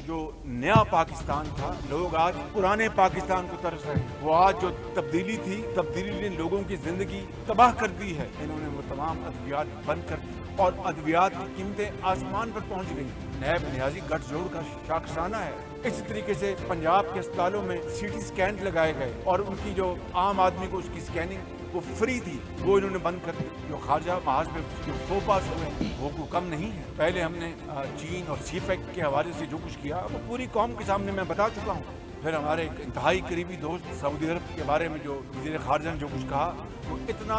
जो नया पाकिस्तान था, लोग आज पुराने पाकिस्तान को तरस रहे हैं। वो आज जो तब्दीली थी, तब्दीली ने लोगों की जिंदगी तबाह कर दी है। इन्होंने वो तमाम अद्वियात बंद कर दी और अद्वियात की कीमतें आसमान पर पहुंच गई। नैब नियाजी गठजोड़ का शाखसाना है। इसी तरीके से पंजाब के अस्पतालों में सीटी स्कैन लगाए गए और उनकी जो आम आदमी को उसकी स्कैनिंग वो फ्री थी, वो इन्होंने बंद कर दी। जो खारजा महाज में जो फोपास हुए वो कम नहीं है। पहले हमने चीन और सी पैक के हवाले से जो कुछ किया वो पूरी कौम के सामने मैं बता चुका हूँ। फिर हमारे एक इंतहाई करीबी दोस्त सऊदी अरब के बारे में जो वज़ीर ख़ारजा ने जो कुछ कहा वो इतना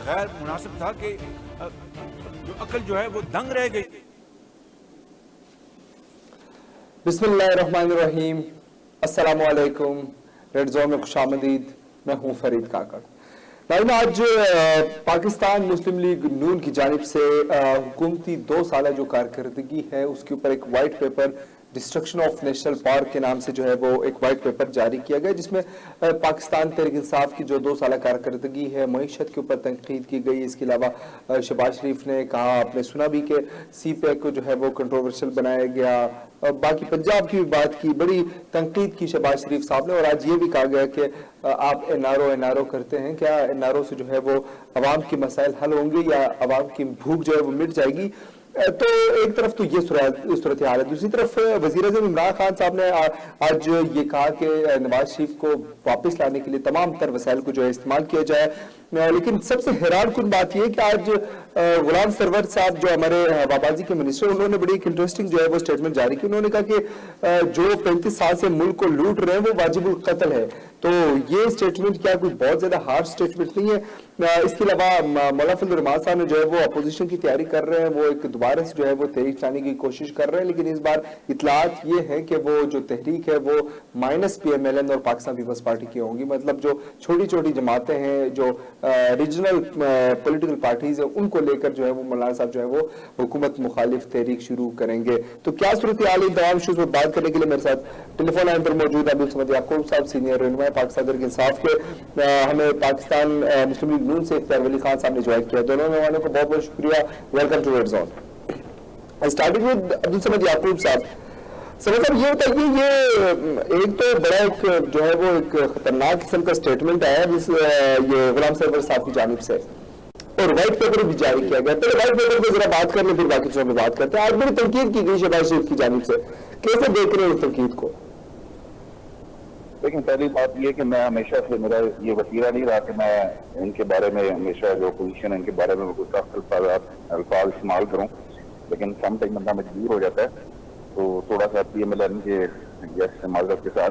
गैर मुनासिब था कि जो अकल जो है वो दंग रह गई। बिस्मिल्लाहिर्रहमानिर्रहीम, अस्सलामु अलैकुम। रेड जोन में खुशामदीद, मैं हूँ फरीद काकड़। नाज़रीन, आज पाकिस्तान मुस्लिम लीग नून की जानिब से हुकूमती 2 साल जो कारकर्दगी है उसके ऊपर एक white paper destruction of national park के नाम से जो है वो एक वाइट पेपर जारी किया गया, जिसमें पाकिस्तान तहरीक इंसाफ की जो 2 साल कारकर्दगी है, मईशत के ऊपर तनकीद की गई। इसके अलावा शहबाज शरीफ ने कहा, आपने सुना भी कि सी पैक को जो है वो कंट्रोवर्शियल बनाया गया। बाकी पंजाब की भी बात की, बड़ी तनकीद की शहबाज शरीफ साहब ने। और आज ये भी कहा गया कि आप एनआरओ करते हैं, क्या एनआरओ से जो है वो अवाम के मसाइल हल होंगे या अवाम की भूख जो है वो मिट जाएगी। तो एक तरफ तो ये सूरत हाल है, दूसरी तरफ वज़ीर-ए-आज़म इमरान खान साहब ने आज ये कहा कि नवाज शरीफ को वापस लाने के लिए तमाम तर वसाइल को जो है इस्तेमाल किया जाए। लेकिन सबसे हैरान कुन बात यह है कि आज गुलाम सरवर साहब जो हमारे बाबाजी के मिनिस्टर, उन्होंने बड़ी एक इंटरेस्टिंग जो है वो स्टेटमेंट जारी की। उन्होंने कहा कि जो 35 साल से मुल्क को लूट रहे हैं वो वाजिबुल कत्ल है। तो ये स्टेटमेंट क्या कोई बहुत ज्यादा हार्श स्टेटमेंट नहीं है? इसके अलावा मौलाना फजल रहमान साहब ने जो है वो अपोजिशन की तैयारी कर रहे हैं, वो एक दोबारा से जो है वो तहरीक लाने की कोशिश कर रहे हैं। लेकिन इस बार इतलात ये है कि वो जो तहरीक है वो माइनस PMLN और पाकिस्तान पीपल्स पार्टी की होंगी। मतलब जो छोटी छोटी जमातें हैं, जो रीजनल पॉलिटिकल पार्टीज है, उनको लेकर जो है वो मौलाना साहब जो है वो हुकूमत मुखालिफ तहरीक शुरू करेंगे। तो क्या सूरत हाल है, तमाम इशूज पर बात करने के लिए मेरे साथ टेलीफोन लाइन पर मौजूद अब्दुल समद याकूब साहब, सीनियर रहनुमा पाकिस्तान तहरीक इंसाफ के। हमें पाकिस्तान मुस्लिम लीग नून से इख्तियार वली खान साहब ने ज्वाइन किया। दोनों मेहमानों को बहुत बहुत शुक्रिया। Welcome to red zone. Starting with Abdul Samad Yaqub साहब। समझ साहब, ये बताइए, ये एक तो बड़ा एक जो है वो एक खतरनाक किस्म का स्टेटमेंट आया ये गुलाम सरवर साहब की जानिब से, और व्हाइट पेपर भी जारी किया गया। पहले व्हाइट पेपर पर जरा बात कर लें, फिर बाकी चीजों में बात करते हैं। आज बड़ी तनकीद की गई शहबाज शरीफ की जानिब से, कैसे देख रहे हैं उस तनकीद को? लेकिन पहली बात यह कि मैं हमेशा से, मेरा ये वसीला नहीं रहा कि मैं इनके बारे में हमेशा जो पोजीशन है इनके बारे में कोई सख्त अल्फाज इस्तेमाल करूं, लेकिन सम टाइम बंदा मजबूर हो जाता है। तो थोड़ा सा PMLN के जैसे माजरत के साथ,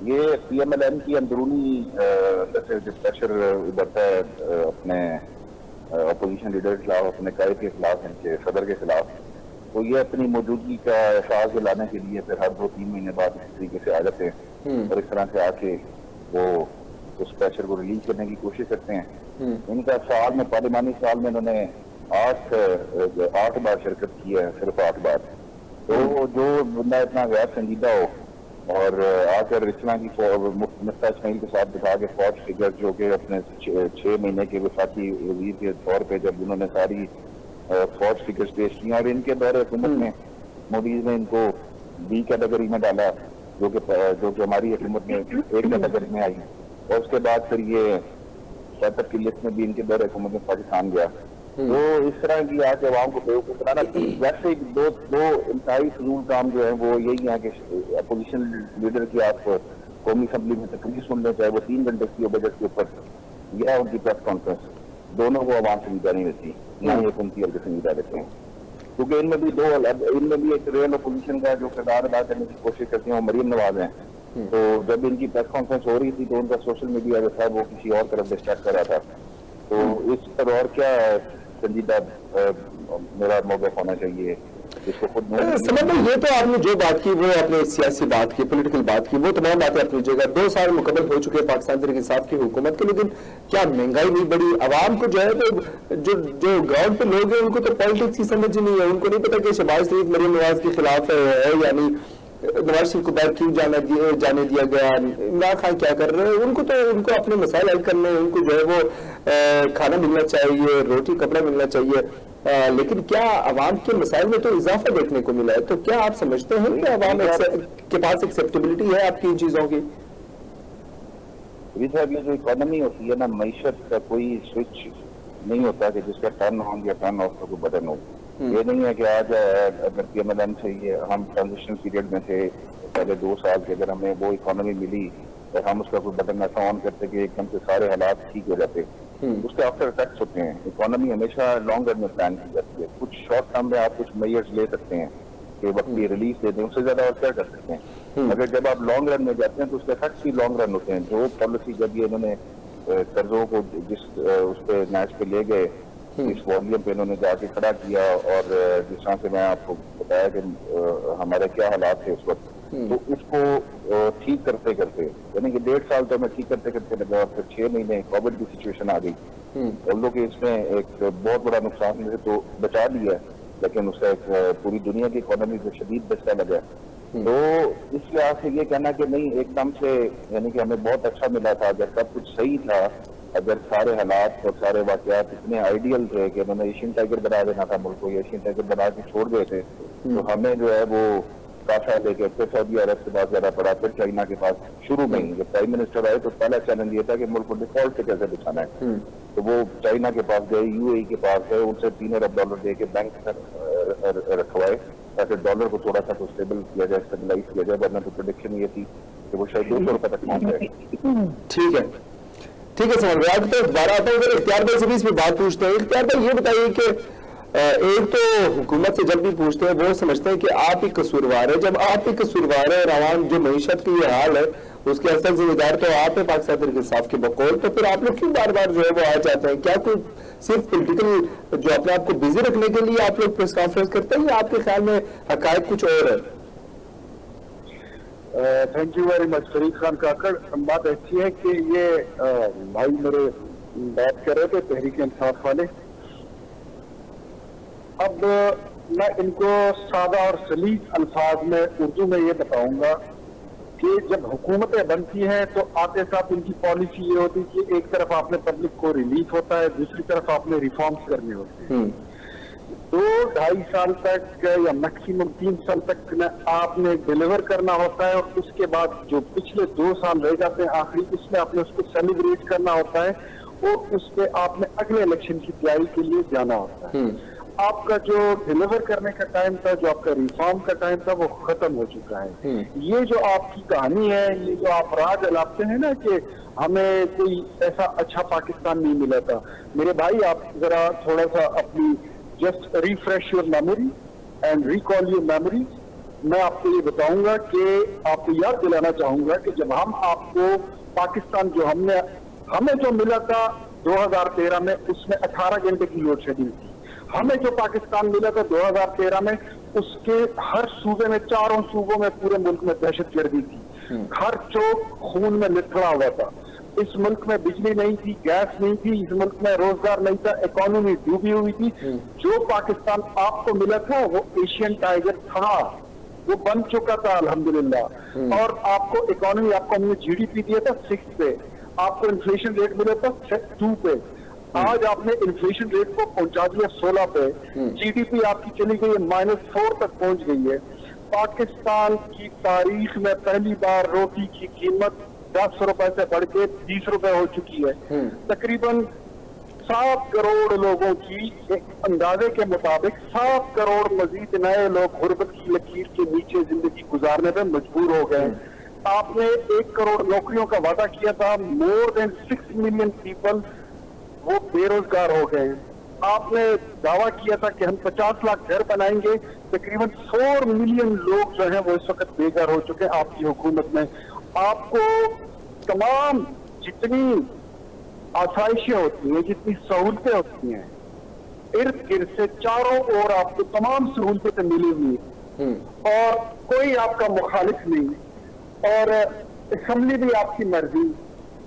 ये PMLN की अंदरूनी जो प्रेशर उभरता है अपने अपोजिशन लीडर के खिलाफ, अपने कायद के खिलाफ, इनके सदर के खिलाफ, तो ये अपनी मौजूदगी का एहसास दिलाने के लिए फिर हर 2-3 महीने बाद इस तरीके से आ जाते हैं और इस तरह से आके वो उस प्रेशर को रिलीज करने की कोशिश करते हैं। इनका साल में, पार्लिमानी साल में इन्होंने 8 बार शिरकत की है, सिर्फ 8 बार। तो जो बंदा इतना गैर संजीदा हो और आकर इतना की मुफ्ता इस्माइल के साथ दिखा के फौज फिगर, जो कि अपने 6 महीने के वफाकी वजीर के तौर पे जब उन्होंने सारी फौज फिगर्स पेश की, और इनके दौरे हुकूमत में मोदी ने इनको B कैटेगरी में डाला, जो कि हमारी हुकूमत में 1 कैटेगरी में आई, और उसके बाद फिर ये सेटअप की लिस्ट में भी इनके दौरे हुकूमत में पाकिस्तान गया। तो इस तरह की आज अवाम को बेवकूफ बनाना, वैसे दो इंतहाई फजूल काम जो है वो यही है कि अपोजिशन लीडर की आप कौमी असम्बली में तकरीर सुन लें, चाहे वो 3 घंटे की हो बजट के ऊपर, या उनकी प्रेस कॉन्फ्रेंस, दोनों को अवाम संजीदा नहीं रहती, ना ही हुकूमती हल्के संजीदा रहते हैं। क्योंकि इनमें भी एक रियल अपोजिशन का जो किरदार अदा करने की कोशिश करती हैं वो मरीम नवाज हैं। तो जब इनकी प्रेस कॉन्फ्रेंस हो रही थी तो उनका सोशल मीडिया जो था वो किसी और तरफ डिस्ट्रैक्ट कर रहा था। तो इस पर और क्या संजीदा मेरा मौक़िफ़ होना चाहिए जिसको खुद समझ में। ये तो आपने जो बात की वो आपने सियासी बात की, पॉलिटिकल बात की, वो तमाम बातें अपनी जगह। 2 साल मुकम्मल हो चुके हैं पाकिस्तान तहरीक इंसाफ की हुकूमत के, लेकिन क्या महंगाई नहीं बढ़ी? आवाम को जो है तो जो ग्राउंड पे लोग हैं उनको तो पॉलिटिक्स की समझ ही नहीं है। उनको नहीं पता कि शहबाज शरीफ मरीम नवाज के खिलाफ है, यानी नवाज शरीफ को बाहर क्यों जाने दिया गया, इमरान खान क्या कर रहे हैं। उनको अपने मसाइल हल करने, उनको जो है वो खाना मिलना चाहिए, रोटी कपड़ा मिलना चाहिए। لیکن کیا عوام کے مسائل میں تو اضافہ دیکھنے کو ملا ہے, تو کیا آپ سمجھتے ہیں کہ عوام کے پاس ایکسیپٹیبلٹی ہے آپ کی ان چیزوں کی؟ صاحب یہ جو اکانومی ہوتی ہے نا, معیشت کا کوئی سوئچ نہیں ہوتا کہ جس کا ٹرن آن یا ٹرن آف کا کوئی بٹن ہو. یہ نہیں ہے کہ آج اگر پی ایم ایل این سے یہ ہم ٹرانزیشن پیریڈ میں تھے پہلے 2 سال کے, اگر ہمیں وہ اکانومی ملی اور ہم اس کا کوئی بٹن ایسا آن کرتے کہ ایک دم سے سارے حالات ٹھیک ہو جاتے. اس کے آفٹر افیکٹس ہوتے ہیں. اکانومی ہمیشہ لانگ رن میں پلان کی جاتی ہے. کچھ شارٹ ٹرم میں آپ کچھ میئرز لے سکتے ہیں کہ وقت کی ریلیف دے دیں, اس سے زیادہ اور کیا کر سکتے ہیں. مگر جب آپ لانگ رن میں جاتے ہیں تو اس کے افیکٹس بھی لانگ رن ہوتے ہیں. جو پالیسی جب یہ انہوں نے قرضوں کو جس اس پہ نیش پہ لے گئے, اس والیوم پہ انہوں نے جا کے کھڑا کیا, اور جس طرح سے میں آپ کو بتایا کہ ہمارے کیا حالات تھے اس وقت, تو اس کو ٹھیک کرتے کرتے یعنی کہ 1.5 سال تو ہمیں ٹھیک کرتے کرتے لگا, اور پھر 6 مہینے کووڈ کی سچویشن آ گئی. ہم لوگ اس میں ایک بہت بڑا نقصان سے تو بچا لیا, لیکن اس کا ایک پوری دنیا کی اکانومی کو شدید دھچکا لگا. تو اس لحاظ سے یہ کہنا کہ نہیں ایک دم سے یعنی کہ ہمیں بہت اچھا ملا تھا, اگر سب کچھ صحیح تھا, اگر سارے حالات اور سارے واقعات اتنے آئیڈیل تھے کہ انہوں نے ایشین ٹائیگر بنا دینا تھا ملک کو, ایشین ٹائیگر بنا کے چھوڑ گئے تھے, تو ہمیں جو ہے وہ کافا لے کے پھر سعودی عرب سے بات زیادہ پڑا, پھر چائنا کے پاس شروع میں ہی جب پرائم منسٹر آئے تو پہلا چیلنج یہ تھا کہ ملک کو ڈیفالٹ سے کیسے بچانا ہے. تو وہ چائنا کے پاس گئے, یو اے ای کے پاس ہے, ان سے $3 ارب دے کے بینک رکھوائے تاکہ ڈالر کو تھوڑا سا تو اسٹیبل کیا جائے, اسٹیبلائز کیا جائے, ورنہ تو پریڈکشن یہ تھی کہ وہ شاید $200 تک پہنچ جائے. ٹھیک ہے سمجھ گیا. آج تو دوبارہ آتا ہوں, اختیار بھائی سے بھی اس میں بات پوچھتے ہیں. اختیار بھائی یہ بتائیے کہ ایک تو حکومت سے جب بھی پوچھتے ہیں وہ سمجھتے ہیں کہ آپ ہی قصوروار ہیں. جب آپ ہی قصوروار ہیں اور عوام جو معیشت کی یہ حال ہے اس کے اصل ذمہ دار تو آپ ہیں پاکستان تحریک انصاف کے بقول, تو پھر آپ لوگ کیوں بار بار جو ہے وہ آ جاتے ہیں؟ کیا کوئی صرف پولیٹیکل جو اپنے آپ کو بزی رکھنے کے لیے آپ لوگ پریس کانفرنس کرتے ہیں, یا آپ کے خیال میں حقائق کچھ اور ہے؟ Thank you very much Farid Khan Kakar. بات ایسی ہے کہ یہ بھائی میرے بات کر رہے تھے تحریک انصاف والے. اب میں ان کو سادہ اور سلیس الفاظ میں اردو میں یہ بتاؤں گا کہ جب حکومتیں بنتی ہیں تو آتے ساتھ ان کی پالیسی یہ ہوتی ہے کہ ایک طرف آپ نے پبلک کو ریلیف ہوتا ہے, دوسری طرف آپ نے ریفارمز کرنے ہوتے ہیں. 2-2.5 سال تک یا میکسیمم 3 سال تک آپ نے ڈیلیور کرنا ہوتا ہے, اور اس کے بعد جو پچھلے 2 سال رہ جاتے ہیں آخری, اس میں آپ نے اس کو سیلیبریٹ کرنا ہوتا ہے, اور اس پہ آپ نے اگلے الیکشن کی تیاری کے لیے جانا ہوتا ہے. آپ کا جو ڈیلیور کرنے کا ٹائم تھا, جو آپ کا ریفارم کا ٹائم تھا, وہ ختم ہو چکا ہے. یہ جو آپ کی کہانی ہے, یہ جو آپ راج الاپتے ہیں نا کہ ہمیں کوئی ایسا اچھا پاکستان نہیں ملا تھا, میرے بھائی آپ ذرا تھوڑا سا اپنی just refresh your memory and recall your memory. میں آپ کو یہ بتاؤں گا کہ آپ کو یاد دلانا چاہوں گا کہ جب ہم آپ کو پاکستان جو ہمیں جو ملا تھا 2013 میں, اس میں 18 گھنٹے کی لوڈ شیڈنگ تھی. ہمیں جو پاکستان ملا تھا 2013 میں, اس کے ہر صوبے میں, 4 صوبوں میں, پورے ملک میں دہشت گردی تھی. ہر چوک خون میں لتھڑا ہوا تھا. اس ملک میں بجلی نہیں تھی, گیس نہیں تھی, اس ملک میں روزگار نہیں تھا, اکانومی ڈوبی ہوئی تھی. جو پاکستان آپ کو ملا تھا وہ ایشین ٹائیگر تھا, وہ بن چکا تھا الحمدللہ. اور آپ کو اکانومی, آپ کو ہم نے جی ڈی پی دیا تھا 6 پہ, آپ کو انفلیشن ریٹ ملا تھا 2 پہ. آج آپ نے انفلیشن ریٹ کو پہنچا دیا 16 پہ. جی ڈی پی آپ کی چلی گئی ہے -4 تک پہنچ گئی ہے. پاکستان کی تاریخ میں پہلی بار روٹی کی قیمت 10 روپے سے بڑھ کے 20 روپے ہو چکی ہے. تقریباً 7 کروڑ لوگوں کی ایک اندازے کے مطابق 7 کروڑ مزید نئے لوگ غربت کی لکیر کے نیچے زندگی گزارنے پہ مجبور ہو گئے. آپ نے 1 کروڑ نوکریوں کا وعدہ کیا تھا, مور دین 6 ملین پیپل وہ بے روزگار ہو گئے. آپ نے دعویٰ کیا تھا کہ ہم 50 لاکھ گھر بنائیں گے, تقریباً 4 ملین لوگ جو ہیں وہ اس وقت بے گھر ہو چکے ہیں آپ کی حکومت میں. آپ کو تمام جتنی آسائشیں ہوتی ہیں, جتنی سہولتیں ہوتی ہیں, ارد گرد سے چاروں اور آپ کو تمام سہولتیں ملی ہوئی ہیں, اور کوئی آپ کا مخالف نہیں, اور اسمبلی بھی آپ کی مرضی,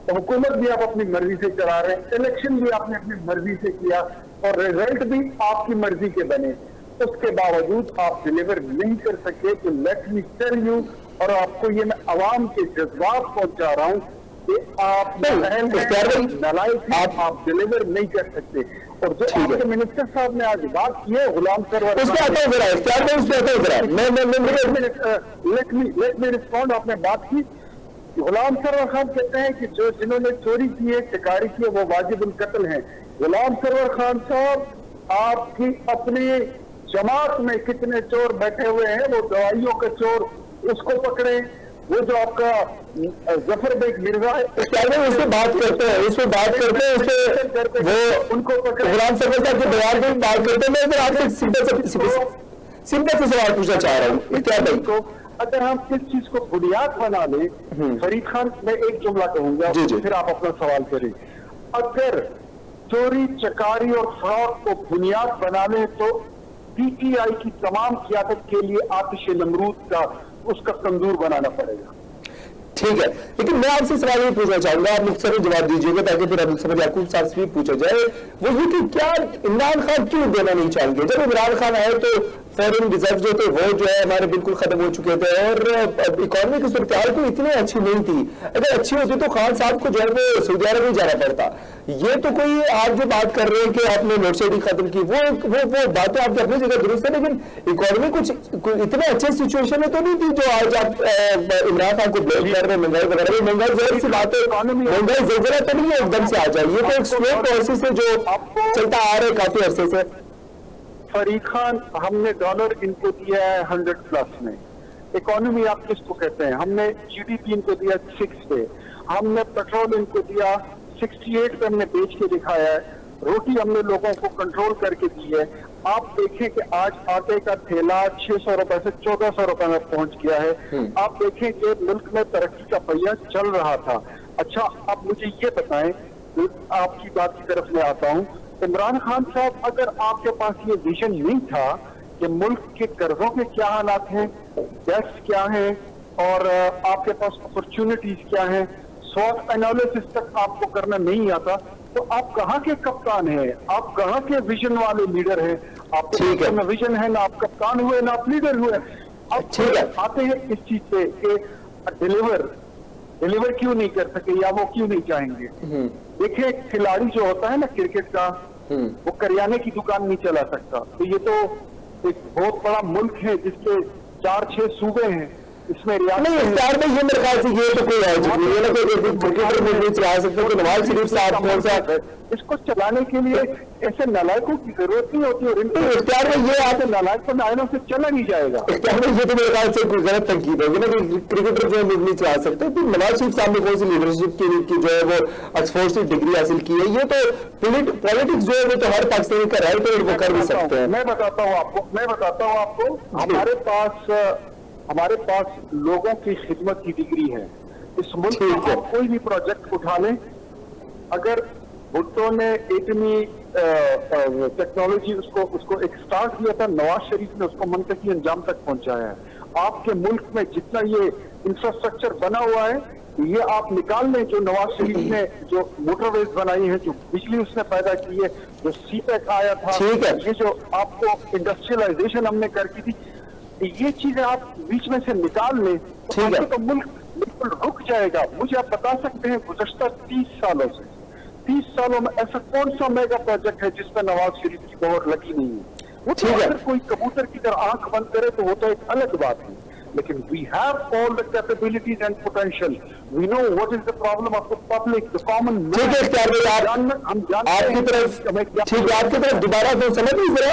حکومت بھی آپ اپنی مرضی سے چلا رہے ہیں, الیکشن بھی آپ نے اپنی مرضی سے کیا, اور ریزلٹ بھی آپ کی مرضی کے بنے. اس کے باوجود آپ ڈیلیور نہیں کر سکے. تو لیٹ می ٹیل یو, اور آپ کو یہ میں عوام کے جذبات پہنچا رہا ہوں کہ آپ نالائق, آپ ڈیلیور نہیں کر سکتے. और जो आपके मिनिस्टर साहब ने आज बात की है गुलाम सरवर, उस पे आता हूँ जरा, इख्तियार में उस पे आता हूँ जरा, लेट मी रिस्पॉन्ड। आपने बात की, गुलाम सरवर खान कहते हैं कि जो जिन्होंने चोरी की है, शिकारी की है, वो वाजिबुल कत्ल हैं। गुलाम सरवर खान साहब, आपकी अपनी जमात में कितने चोर बैठे हुए हैं, वो दवाइयों के चोर, उसको पकड़े। वो जो आपका जफर बेग मिर्जा है, उस पे बात करते हैं, उस पे बात करते हैं, उस पे वो उनको पकड़े। गुलाम सरवर साहब के बयान पे बात करते हैं। मैं फिर आपसे सिंपल से सवाल पूछना चाह रहा हूँ, क्या भाई को अगर हम इस चीज को बुनियाद बना ले, फरीद खान, मैं एक जुमला कहूंगा, फिर आप अपना सवाल करें। अगर चोरी, चकारी और फ्रॉड को बुनियाद बना ले तो पीटीआई की तमाम क़यादत के लिए आतिश नमरूद का, उसका तंदूर बनाना पड़ेगा। ठीक है, लेकिन मैं आपसे सवाल ये पूछना चाहूंगा, आप मुख्तसर जवाब दीजिएगा ताकि फिर अब्दुल समद याकूब साहब से भी पूछा जाए। वो ये कि क्या इमरान खान क्यों देना नहीं चाहेंगे? जब इमरान खान आए तो फॉरेन रिजर्व जो थे वो जो है हमारे बिल्कुल खत्म हो चुके थे और इकोनॉमी की सूरत कोई इतनी अच्छी नहीं थी। अगर अच्छी होती तो खान साहब को जो है वो सऊदी अरब नहीं जाना पड़ता। ये तो कोई आप जो बात कर रहे हैं कि आपने लोड शेडिंग खत्म की, वो बातें आपकी अपनी जगह दुरुस्त है, लेकिन इकोनॉमी कुछ इतने अच्छे सिचुएशन में तो नहीं थी जो आज आप इमरान खान को ब्लेम कर रहे हैं। महंगाई वगैरह, महंगाई जरूर सी बात है, महंगाई जल्जला तो नहीं है एकदम से आ जाए, ये तो एक स्लो प्रोसेस है जो चलता आ रहा है काफी अरसे से। फरीद खान, हमने डॉलर इनको दिया है 100+ में। इकोनॉमी आप किसको कहते हैं? हमने जीडीपी इनको दिया 6 पे, हमने पेट्रोल इनको दिया 68 पे, हमने बेच के दिखाया है। रोटी हमने लोगों को कंट्रोल करके दी है। आप देखें कि आज आटे का थैला 600 रुपए से 1400 रुपए में पहुंच गया है। आप देखें कि मुल्क में तरक्की का पहिया चल रहा था। अच्छा, आप मुझे ये बताएं, आपकी बात की तरफ मैं आता हूं, इमरान खान साहब, अगर आपके पास ये विजन नहीं था कि मुल्क के कर्जों के क्या हालात हैं, डेट्स क्या हैं और आपके पास अपॉर्चुनिटीज क्या हैं, स्वॉट एनालिसिस तक आपको करना नहीं आता, तो आप कहाँ के कप्तान हैं? आप कहाँ के विजन वाले लीडर हैं? आपके पास ना विजन है, ना आप कप्तान हुए, ना आप लीडर हुए। आप आते हैं इस चीज पे कि डिलीवर क्यों नहीं कर सके या वो क्यों नहीं चाहेंगे? देखिए, खिलाड़ी जो होता है ना क्रिकेट का, वो करियाने की दुकान नहीं चला सकता। तो ये तो एक बहुत बड़ा मुल्क है जिसके 4-6 सूबे हैं, इसमें नहीं, इफ्तार में ये मेरे ख्याल से ये तो कोई नहीं है ना, कोई क्रिकेटर में नहीं चला सकते। तो नवाज शरीफ साहब कौन सा इसको चलाने के लिए ऐसे नालायकों की जरूरत नहीं होती है। इफ्तार में ये आते नालायक तो नायनों से चला नहीं जाएगा। इफ्तार में ये तो मेरे ख्याल से कोई गलत तनकीद होगी ना कि क्रिकेटर जो है नहीं चला सकते। तो नवाज शरीफ साहब ने कौन सी लीडरशिप की जो है वो ऑक्सफोर्ड से डिग्री हासिल की है? ये तो पॉलिटिक्स जो है वो तो हर पाकिस्तानी का राइट है, वो कर भी सकते हैं। मैं बताता हूँ आपको, हमारे पास लोगों की खिदमत की डिग्री है। इस मुल्क में आप कोई भी प्रोजेक्ट उठा लें, अगर भुट्टो ने एटमी टेक्नोलॉजी उसको एक स्टार्ट किया था, नवाज शरीफ ने उसको मंतकी अंजाम तक पहुंचाया है। आपके मुल्क में जितना ये इंफ्रास्ट्रक्चर बना हुआ है, ये आप निकाल लें। जो नवाज शरीफ ने जो मोटरवेज बनाई है, जो बिजली उसने पैदा की है, जो सीपैक आया था, ये जो आपको इंडस्ट्रियलाइजेशन हमने करके दी, ये चीजें आप बीच में से निकाल लें तो मुल्क बिल्कुल रुक जाएगा। मुझे आप बता सकते हैं गुज़श्ता 30 सालों में ऐसा कौन सा मेगा प्रोजेक्ट है जिसमें नवाज शरीफ की मोहर लगी नहीं है? वो तो अगर कोई कबूतर की तरह आंख बंद करे तो वो तो एक अलग बात है, लेकिन we have all the capabilities and potential. We know what is the problem of the public, the common man. ठीक है, आपकी तरफ दोबारा तो समझ नहीं जरा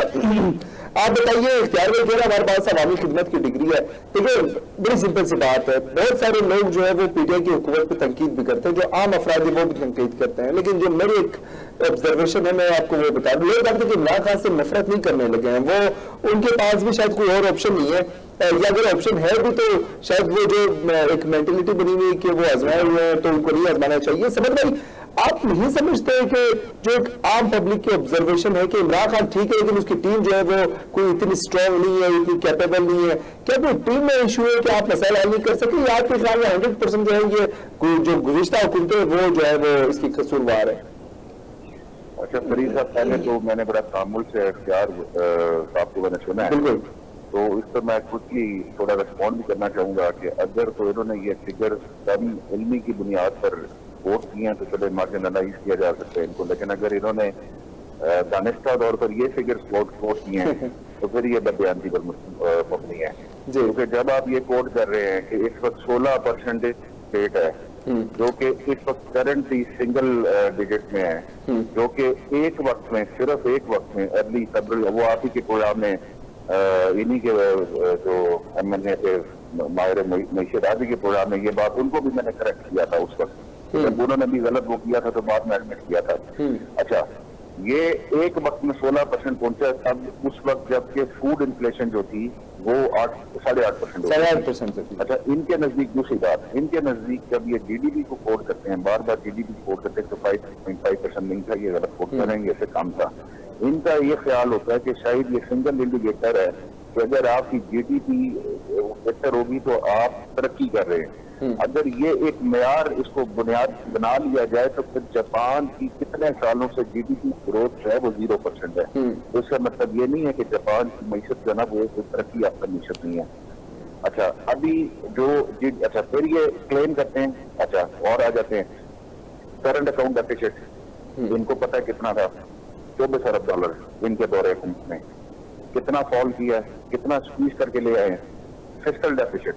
आप बताइए। इख्तियार भाई कह रहे हमारे पास अवामी खिदमत की डिग्री है। देखिए, बड़ी सिंपल सी बात है, बहुत सारे लोग जो है वो पीटीआई की हुकूमत पर तनकीद भी करते हैं, जो आम अफराद वो भी तनकीद करते हैं, लेकिन जो मेरी एक ऑब्जर्वेशन है मैं आपको वो बता दूं, लोग कहते हैं कि इमरान खान से नफरत नहीं करने लगे हैं, वो उनके पास भी शायद कोई और ऑप्शन नहीं है, या अगर ऑप्शन है भी तो शायद वो जो एक मेंटेलिटी बनी हुई कि वो आजमाए हुए हैं तो उनको नहीं आजमाना चाहिए। समझ भाई, आप नहीं समझते हैं कि जो एक आम पब्लिक की ऑब्जर्वेशन है कि इमरान खान ठीक है लेकिन उसकी टीम जो है वो कोई इतनी स्ट्रॉन्ग नहीं है, इतनी कैपेबल नहीं है? क्या कोई टीम में इशू है कि आप मसाइल हल नहीं कर सके, या आपके ख्याल में 100% जो है ये जो गुज़िश्ता हुकूमत है वो जो है वो इसकी कसूरवार है? अच्छा फरीद साहब, पहले तो मैंने बड़ा तामुल से इख्तियार साहब को मैंने सुना है, बिल्कुल, तो इस पर मैं खुद की थोड़ा रिस्पॉन्ड भी करना चाहूंगा कि अगर तो इन्होंने ये फिगर कम इल्मी की बुनियाद पर वोट किए हैं तो चले मार्जिनलाइज किया जा सकता है इनको, लेकिन अगर इन्होंने दानिस्ता तौर पर ये फिगर्स कोट किए हैं तो फिर ये बदबयानती पर मबनी है। क्योंकि जब आप ये कोट कर रहे हैं कि इस वक्त 16% रेट है जो कि इस वक्त करंटली सिंगल डिजिट में है, जो कि एक वक्त में, सिर्फ एक वक्त में अर्ली फरवरी, वो आप ही के प्रोग्राम में इन्हीं के जो MNA थे माहिर मईशत आदि के प्रोग्राम में ये बात उनको भी मैंने करेक्ट किया था उस वक्त, जब उन्होंने भी गलत वो किया था तो बाद में एडमिट किया था। अच्छा, ये एक वक्त में 16% पहुंचा, तब उस वक्त जबकि फूड इन्फ्लेशन जो थी वो 8.5% थी। अच्छा, इनके नजदीक दूसरी बात, इनके नजदीक जब ये GDP को कोड करते हैं, बार बार GDP को कोड करते हैं तो 5.5% नहीं था, ये गलत कोड करेंगे, इससे कम था। इनका ये ख्याल होता है कि शायद ये सिंगल इंडिकेटर है कि अगर आपकी GDP बेहतर होगी तो आप तरक्की कर रहे हैं। अगर ये एक मेयार इसको बुनियाद बना लिया जाए तो फिर जापान की कितने सालों से GDP ग्रोथ जो है वो 0% है। तो इसका मतलब ये नहीं है कि जापान की मईशत जो है ना वो तरक्की याफ्ता मईशत नहीं है। अच्छा, अभी जो अच्छा फिर ये क्लेम करते हैं, अच्छा और आ जाते हैं करंट अकाउंट डेफिसिट, इनको पता है कितना था, $24 अरब इनके दौरे हुकूमत में, कितना फॉल किया है, कितना स्क्वीज करके ले आए हैं। फिस्कल डेफिसिट,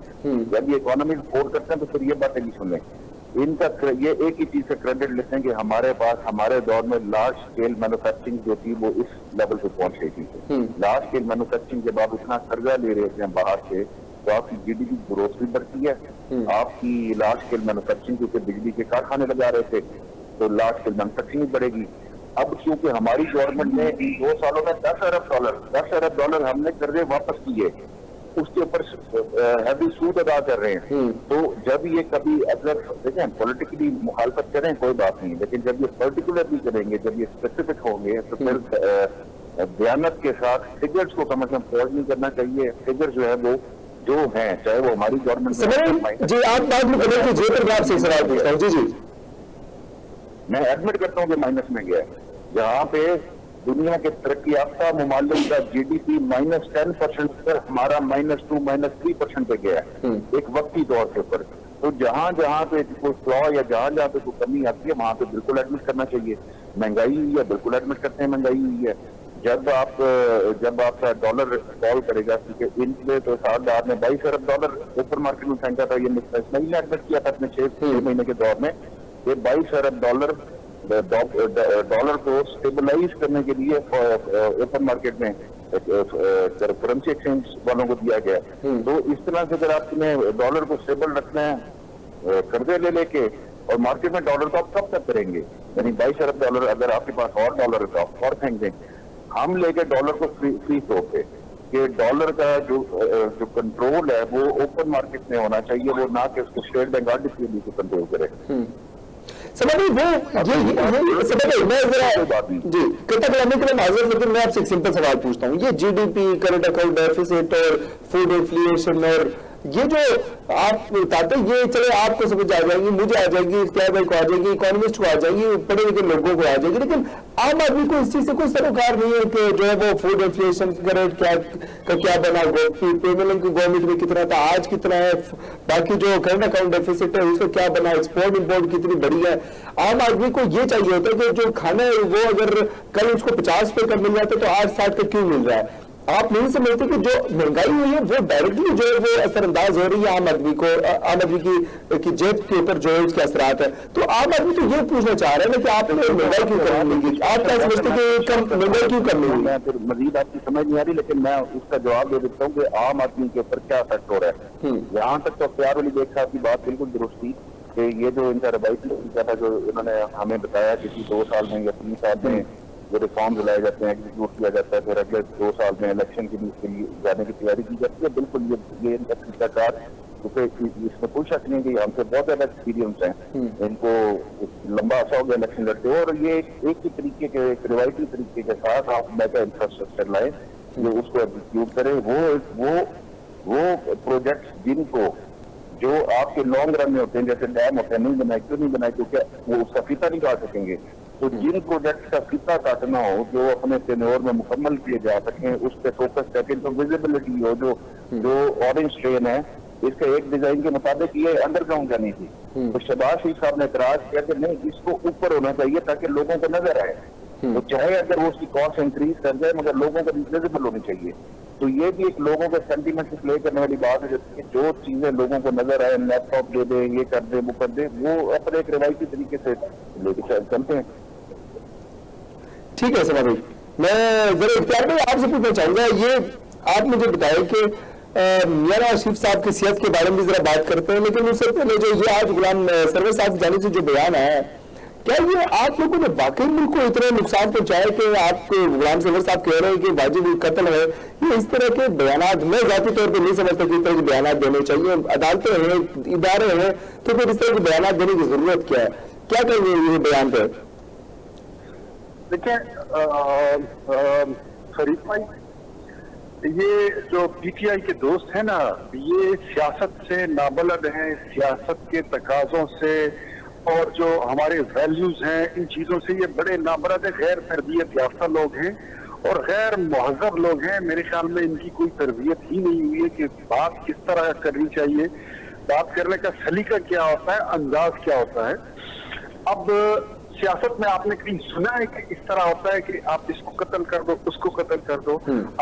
जब ये इकोनॉमी रिपोर्ट करते हैं तो फिर ये बातें नहीं सुन लें। इनका ये एक ही चीज से क्रेडिट लेते हैं कि हमारे पास हमारे दौर में लार्ज स्केल मैन्युफैक्चरिंग जो थी वो इस लेवल पे पहुंच गई थी। लार्ज स्केल मैन्युफैक्चरिंग जब आप इतना कर्जा ले रहे थे बाहर से तो आपकी GDP ग्रोथ भी बढ़ती है, आपकी लार्ज स्केल मैन्युफैक्चरिंग क्योंकि बिजली के कारखाने लगा रहे थे तो लार्ज स्केल मैन्युफैक्चरिंग बढ़ेगी। अब क्योंकि हमारी गवर्नमेंट ने 2 सालों में $10 अरब हमने कर्जे वापस किए, उसके ऊपर हैवी सूद अदा कर रहे हैं। तो जब ये कभी अगर देखें पॉलिटिकली मुखालफत करें कोई बात नहीं, लेकिन जब ये पर्टिकुलरली करेंगे, जब ये स्पेसिफिक होंगे तो फिर दयानत के साथ फिगर्स को कम से कम फॉर्ज नहीं करना चाहिए। फिगर जो है वो जो है, चाहे वो हमारी गवर्नमेंट जी आप बात में करें कि जे पर मैं आपसे सवाल पूछता हूँ। जी मैं एडमिट करता हूँ कि माइनस में गया है, जहाँ पे दुनिया के तरक्की याफ्ता ममालिक का GDP -10% पर हमारा -2, -3% पे गया है एक वक्ती तौर के ऊपर। तो जहाँ जहाँ पे कोई फ्लॉ या जहाँ जहाँ पे कोई कमी आती है वहाँ पे बिल्कुल एडमिट करना चाहिए। महंगाई हुई है, बिल्कुल एडमिट करते हैं महंगाई हुई है। जब आपका डॉलर फॉल करेगा, क्योंकि इनफ्ले तो $60 ने $22 अरब ओपन मार्केट में फेंका था, ये इसमाइल ने एडमिट किया था अपने 6 महीने के दौर में, ये $22 अरब डॉलर को स्टेबलाइज करने के लिए ओपन मार्केट में करेंसी एक्सचेंज वालों को दिया गया। तो इस तरह से अगर आपने डॉलर को स्टेबल रखना है कर्जे ले लेके और मार्केट में डॉलर को आप कब तक करेंगे, यानी $22 अरब अगर आपके पास और डॉलर का और फेंक दें, हम लेके डॉलर को फ्री फ्लो पे कि डॉलर का जो कंट्रोल है वो ओपन मार्केट में होना चाहिए, वो ना कि उसको स्टेट बैंक आरडीपी को कंट्रोल करे। समझ वो मैं जरा जी कट्टा कराने के लिए माजूर, लेकिन मैं आपसे एक सिंपल सवाल पूछता हूँ। ये GDP, करंट अकाउंट डेफिसिट और फूड इन्फ्लेशन और ये जो आप बताते हैं, ये चले आपको समझ आ जाएगी, मुझे आ जाएगी, इख्तियार को आ जाएगी, इकोनॉमिस्ट को आ जाएगी, पढ़े लिखे लोगों को आ जाएगी, लेकिन आम आदमी को इस चीज से कोई सरोकार नहीं है कि जो है वो फूड इन्फ्लेशन क्या बना, पेमेंट की गवर्नमेंट में कितना था, आज कितना है, बाकी जो करंट अकाउंट डेफिसिट है उसका क्या बना, एक्सपोर्ट इंपोर्ट कितनी बड़ी है। आम आदमी को ये चाहिए होता है कि जो खाना है वो अगर कल उसको $50 का मिल जाता है तो आज 60 का क्यों मिल रहा है। आप नहीं समझते कि जो महंगाई हुई है वो डायरेक्टली जो है वो असरअंदाज हो रही है आम आदमी को, आम आदमी की जेब के ऊपर जो है उसके असरात है। तो आम आदमी तो ये पूछना चाह रहे हैं ना कि आपने महंगाई क्यों करनी होगी, आप क्या समझते कि महंगाई क्यों करनी होगी? मैं फिर मजीद आपकी समझ नहीं आ रही, लेकिन मैं उसका जवाब दे देता हूँ कि आम आदमी के ऊपर क्या इफेक्ट हो रहा है। यहाँ तक तो अख्तियार वली बेग साहब की बात बिल्कुल दुरुस्त थी कि ये जो इनका रवायती था जो इन्होंने हमें बताया कि 2 साल में या 3 साल में जो रिफॉर्म्स लाए जाते हैं, एग्जीक्यूट किया जाता है, फिर अगले 2 साल में इलेक्शन के लिए जाने की तैयारी की जाती है। बिल्कुल ये इनका तरीकाकार, क्योंकि इसमें कोई शक नहीं कि हमसे बहुत ज्यादा एक्सपीरियंस है, इनको लंबा अर्सा हो गया इलेक्शन लड़ते, और ये एक ही तरीके के, एक रिवायती तरीके के साथ आप मेगा इंफ्रास्ट्रक्चर लाए जो उसको एग्जीक्यूट करें। वो प्रोजेक्ट जिनको जो आपके लॉन्ग रन में होते हैं, जैसे डैम होते हैं, नहीं बनाए, क्यों नहीं बनाए, क्योंकि वो उसका फीता नहीं काट सकेंगे। तो जिन प्रोजेक्ट का फीता काटना हो, जो अपने टेन्योर में मुकम्मल किए जा सकें, उस पर फोकस करके तो विजिबिलिटी हो। जो ऑरेंज ट्रेन है, इसके एक डिजाइन के मुताबिक ये अंडरग्राउंड जानी थी, तो शहबाज शरीफ साहब ने इतराज किया कि नहीं, इसको ऊपर होना चाहिए ताकि लोगों को नजर आए। तो चाहे अगर वो उसकी कॉस्ट इंक्रीज कर जाए मगर लोगों को विजिबल होनी चाहिए। तो ये भी एक लोगों के सेंटीमेंट से प्ले करने वाली बात है, जो चीजें लोगों को नजर आए, लैपटॉप दे दे, ये कर दे, वो कर दे, वो अपने एक रिवायती तरीके से लेके चलते हैं। ठीक है समा भाई, मैं जरा इख्तियार भाई आपसे पूछना चाहूंगा, ये आप मुझे बताएं कि मियां नवाज शरीफ साहब की सियासत के बारे में भी जरा बात करते हैं, लेकिन उससे पहले जो ये आज गुलाम सरवर साहब की जानिब से जो बयान आया है, क्या ये आप लोगों ने वाकई मुल्क को इतना नुकसान पहुंचाया कि आप गुलाम सरवर साहब कह रहे हैं कि वाजिब कत्ल है? ये इस तरह के बयान मैं जाती तौर पर नहीं समझता कि इस तरह के बयान देने चाहिए। अदालतें हैं, इदारे हैं, तो फिर इस तरह के बयान देने की जरूरत क्या है? क्या कहेंगे ये बयान पे? देखिए फरीद भाई, ये जो पीटीआई के दोस्त हैं ना, ये सियासत से नाबलद हैं, सियासत के तकाजों से और जो हमारे वैल्यूज हैं इन चीजों से ये बड़े नाबलद, गैर तरबियत याफ्ता लोग हैं और गैर महजब लोग हैं। मेरे ख्याल में इनकी कोई तरबियत ही नहीं हुई है कि बात किस तरह करनी चाहिए, बात करने का सलीका क्या होता है, अंदाज क्या होता है। अब सियासत में आपने कहीं सुना है कि इस तरह होता है कि आप इसको कत्ल कर दो, उसको कत्ल कर दो?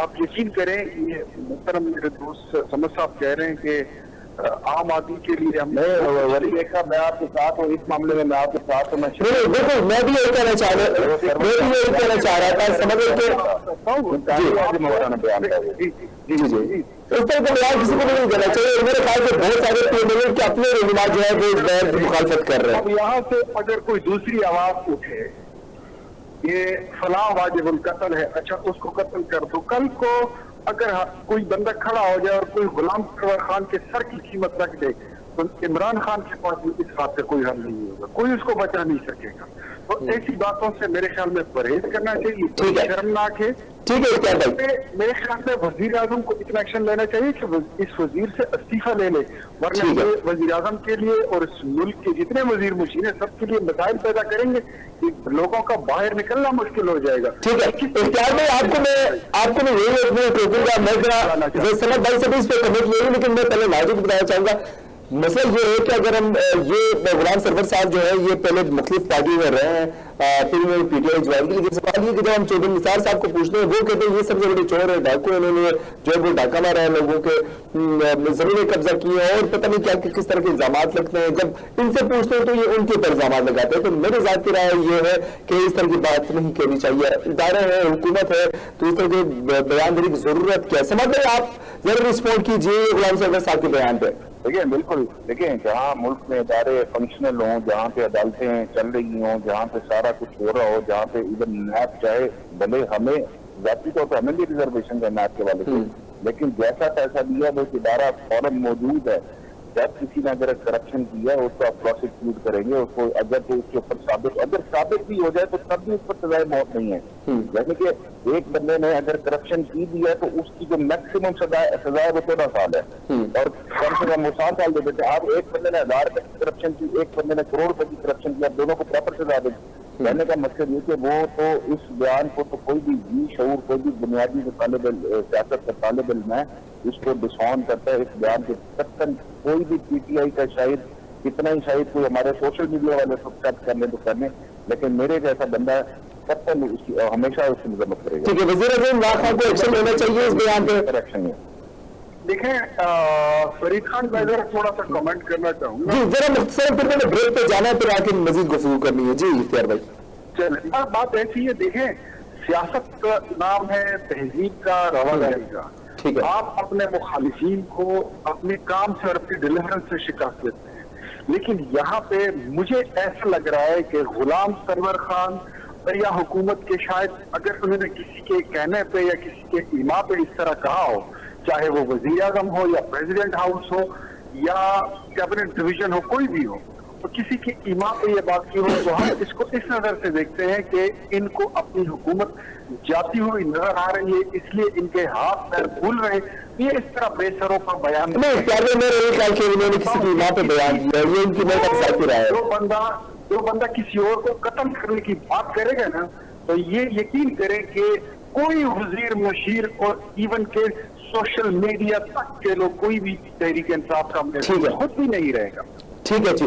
आप यकीन करें, ये मुहतरम मेरे दोस्त समझ साहब कह रहे हैं कि आम आदमी के लिए हम मैं आपके साथ हूँ, इस मामले में मैं आपके साथ हूँ। बिल्कुल, मैं भी यही कहना चाह रहा था, समझ इस तरह का बयान किसी को नहीं देना चाहिए। मेरे ख्याल से बहुत सारे पीएमएल के अपने रहनुमा जो है वो इस बयान की मुखालफत कर रहे हैं। अब यहाँ से अगर कोई दूसरी आवाज उठे, ये फलां वाजिबुल कत्ल है, अच्छा उसको कत्ल कर दो, कल को अगर कोई बंदा खड़ा हो जाए और कोई गुलाम सरवर खान के सर की कीमत रख दे, तो इमरान खान के पास इस बात का कोई हल नहीं होगा, कोई उसको बचा नहीं सकेगा। तो ऐसी बातों से मेरे ख्याल में परहेज करना चाहिए, शर्मनाक है। ठीक है, मेरे ख्याल में वजीर आजम को इतना एक्शन लेना चाहिए कि इस वजीर से इस्तीफा ले ले, वरना ये वजीर आजम के लिए और इस मुल्क के जितने वजीर मुशीर हैं सबके लिए मसाइल पैदा करेंगे कि लोगों का बाहर निकलना मुश्किल हो जाएगा। ठीक है, इख्तियार में आपको मैं यही टोकूंगा, मैं समझ भाई से भी इस पर कमेंट ले, लेकिन मैं पहले नाजिक बताना चाहूंगा। मसला ये है कि अगर हम ये गुलाम सरवर साहब जो है ये पहले मुख्तलिफ पार्टी में रहे हैं, फिर उन्होंने पीटीआई ज्वाइन की, लेकिन सवाल ये कि जब हम चौधरी निसार साहब को पूछते हैं, वो कहते हैं ये सबसे बड़े चोर है, डाकू, इन्होंने जो है वो डाका मारा है, लोगों के जमीनें कब्जा की है और पता नहीं क्या किस तरह के इल्जाम लगते हैं। जब इनसे पूछते हैं तो ये उनके ऊपर इल्जाम लगाते हैं। तो मेरे ज़ाती राय ये है कि इस तरह की बात नहीं करनी चाहिए। इदारे है, हुकूमत है, तो इस तरह के बयान देने की जरूरत क्या है? समझ रहे आप जरूर रिस्पॉन्ड कीजिए गुलाम सरवर साहब के बयान पे। देखिए बिल्कुल, देखिए जहाँ मुल्क में इदारे फंक्शनल हों, जहाँ पे अदालतें चल रही हों, जहाँ पे सारा कुछ हो रहा हो, जहाँ पे इवन नैब चाहे भले हमें जाती तौर पर हमें भी रिजर्वेशन है नैब के वाले से, लेकिन जैसा पैसा दिया वो इदारा फौरन मौजूद है। जब किसी ने अगर करप्शन किया उसको आप प्रोसिक्यूट करेंगे, उसको अगर तो उसके ऊपर अगर साबित भी हो जाए तो तब भी उस पर सजाए मौत नहीं है। जैसे कि एक बंदे ने अगर करप्शन की भी है तो उसकी जो मैक्सिमम सजा है वो 14 साल है और कम से कम वो 7 साल दे देते। आप एक बंदे ने 1000 रुपए की करप्शन की, एक बंदे ने करोड़ रुपए की करप्शन किया, दोनों को प्रॉपर सजा दे। कहने का मकसद ये कि वो तो इस बयान को तो कोई भी शऊर, कोई भी बुनियादी सियासत का तालिब इल्म है इसको डिसऑन करता है। इस बयान के कत्तन कोई भी पीटीआई का शायद कितना ही शायद कोई हमारे सोशल मीडिया वाले सब कर ले तो करने, लेकिन मेरे जैसा बंदा कत्तन उसकी हमेशा उसकी मजम्मत करेगा। ठीक है, वज़ीर आज़म इमरान खान को एक्शन लेना चाहिए इस बयान पे। एक्शन है। देखें फरीद खान, मैं जरा थोड़ा सा कमेंट करना चाहूंगा। जी जरा मुख्तसर, फिर मैंने ब्रेक पे जाना है, फिर आके मजीद गुफ्तगू करनी है। जी इख्तियार भाई। चलिए, बात ऐसी है, देखें सियासत का नाम है तहजीब का, रवादारी का। ठीक है, आप अपने मुखालिफिन को अपने काम से और अपनी डिलीवरेंस से शिकस्त देते हैं, लेकिन यहाँ पे मुझे ऐसा लग रहा है कि गुलाम सरवर खान या हुकूमत के शायद अगर उन्होंने किसी के कहने पे या किसी के इमा पे इस तरह कहा हो, चाहे वो वजीर आजम हो या प्रेसिडेंट हाउस हो या कैबिनेट डिवीजन हो, कोई भी हो, तो किसी के इमा पे ये बात की हो, तो हम इसको इस नजर से देखते हैं कि इनको अपनी हुकूमत जाती हुई नजर आ रही है, इसलिए इनके हाथ पैर भूल रहे। ये इस तरह बेसरों का बयान नहीं, उन्होंने किसी की इमा पे बयान दिया, ये उनकी मेरे राय है। जो बंदा किसी और को कत्ल करने की बात करेगा ना, तो ये यकीन करें कि कोई वजीर मुशीर और इवन के सोशल मीडिया तक के लोग, कोई भी तहरीक इंसाफ का खुद भी नहीं रहेगा। ٹھیک ہے جی.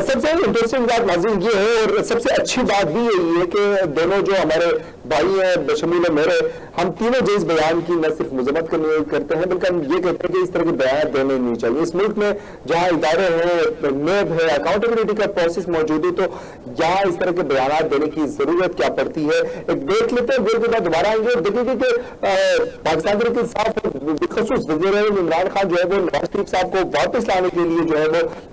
سب سے انٹرسٹنگ بات ناظرین یہ ہے اور سب سے اچھی بات بھی یہی ہے کہ دونوں جو ہمارے بھائی ہیں بشمول میرے, ہم تینوں جو اس بیان کی نہ صرف مذمت کرتے ہیں بلکہ ہم یہ کہتے ہیں کہ اس طرح کے بیانات دینے نہیں چاہیے. اس ملک میں جہاں ادارے ہیں, نیب ہے, اکاؤنٹیبلٹی کا پروسیس موجود ہے, تو یہاں اس طرح کے بیانات دینے کی ضرورت کیا پڑتی ہے. ایک دیکھ لیتے ہیں, بریک کے بعد دوبارہ آئیں گے اور دیکھیں گے کہ پاکستان تحریک انصاف بالخصوص وزیر اعظم عمران خان جو ہے وہ نواز شریف صاحب کو واپس لانے کے لیے جو ہے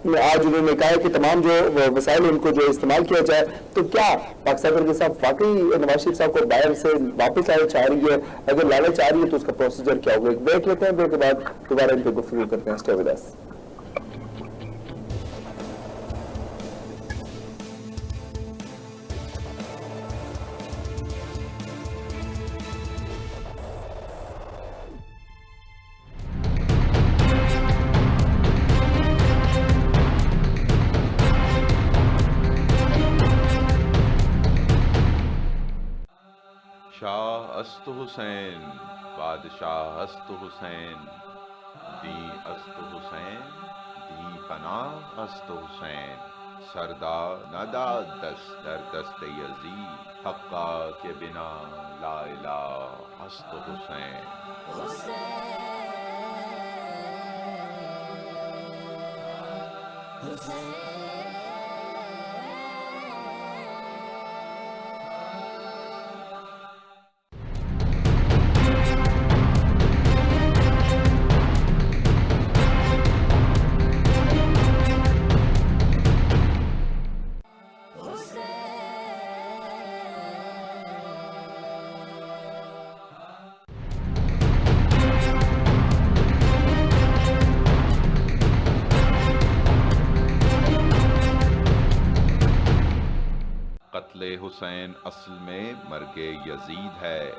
وہ آج انہوں نے کہا ہے کہ تمام جو وسائل ان کو جو استعمال کیا جائے. تو کیا پاکستان تحریک انصاف واقعی نواز شریف صاحب کو باہر سے واپس لانا چاہ رہی ہے؟ اگر لانا چاہ رہی ہے تو اس کا پروسیجر کیا ہوگا؟ ایک بریک لیتے ہیں, بریک کے بعد دوبارہ ان پہ گفتگو کرتے ہیں. Stay with us. شاہ است حسین بادشاہ است حسین دی است حسین دی پناہ است حسین سردار نداد دست در دست یزید حقا کے بنا لا الہ است حسین قتل حسین اصل میں مرگ یزید ہے.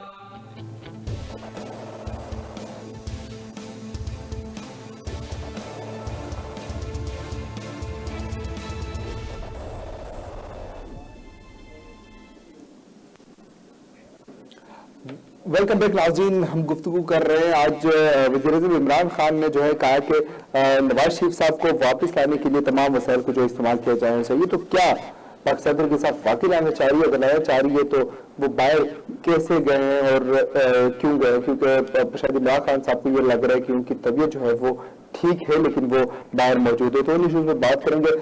ویلکم بیک ناظرین. ہم گفتگو کر رہے ہیں آج وزیر اعظم عمران خان نے جو ہے کہا کہ نواز شریف صاحب کو واپس لانے کے لیے تمام وسائل کو جو استعمال کیا جانا چاہیے. تو کیا پاکستان تحریک انصاف واقعی لانا چاہ رہی ہے؟ اگر لانا چاہ رہی ہے تو وہ باہر کیسے گئے ہیں اور کیوں گئے؟ کیونکہ شاید عمران خان صاحب کو یہ لگ رہا ہے کہ ان کی طبیعت جو ہے وہ ٹھیک ہے لیکن وہ باہر موجود ہے. تو ان ایشوز میں بات کریں گے.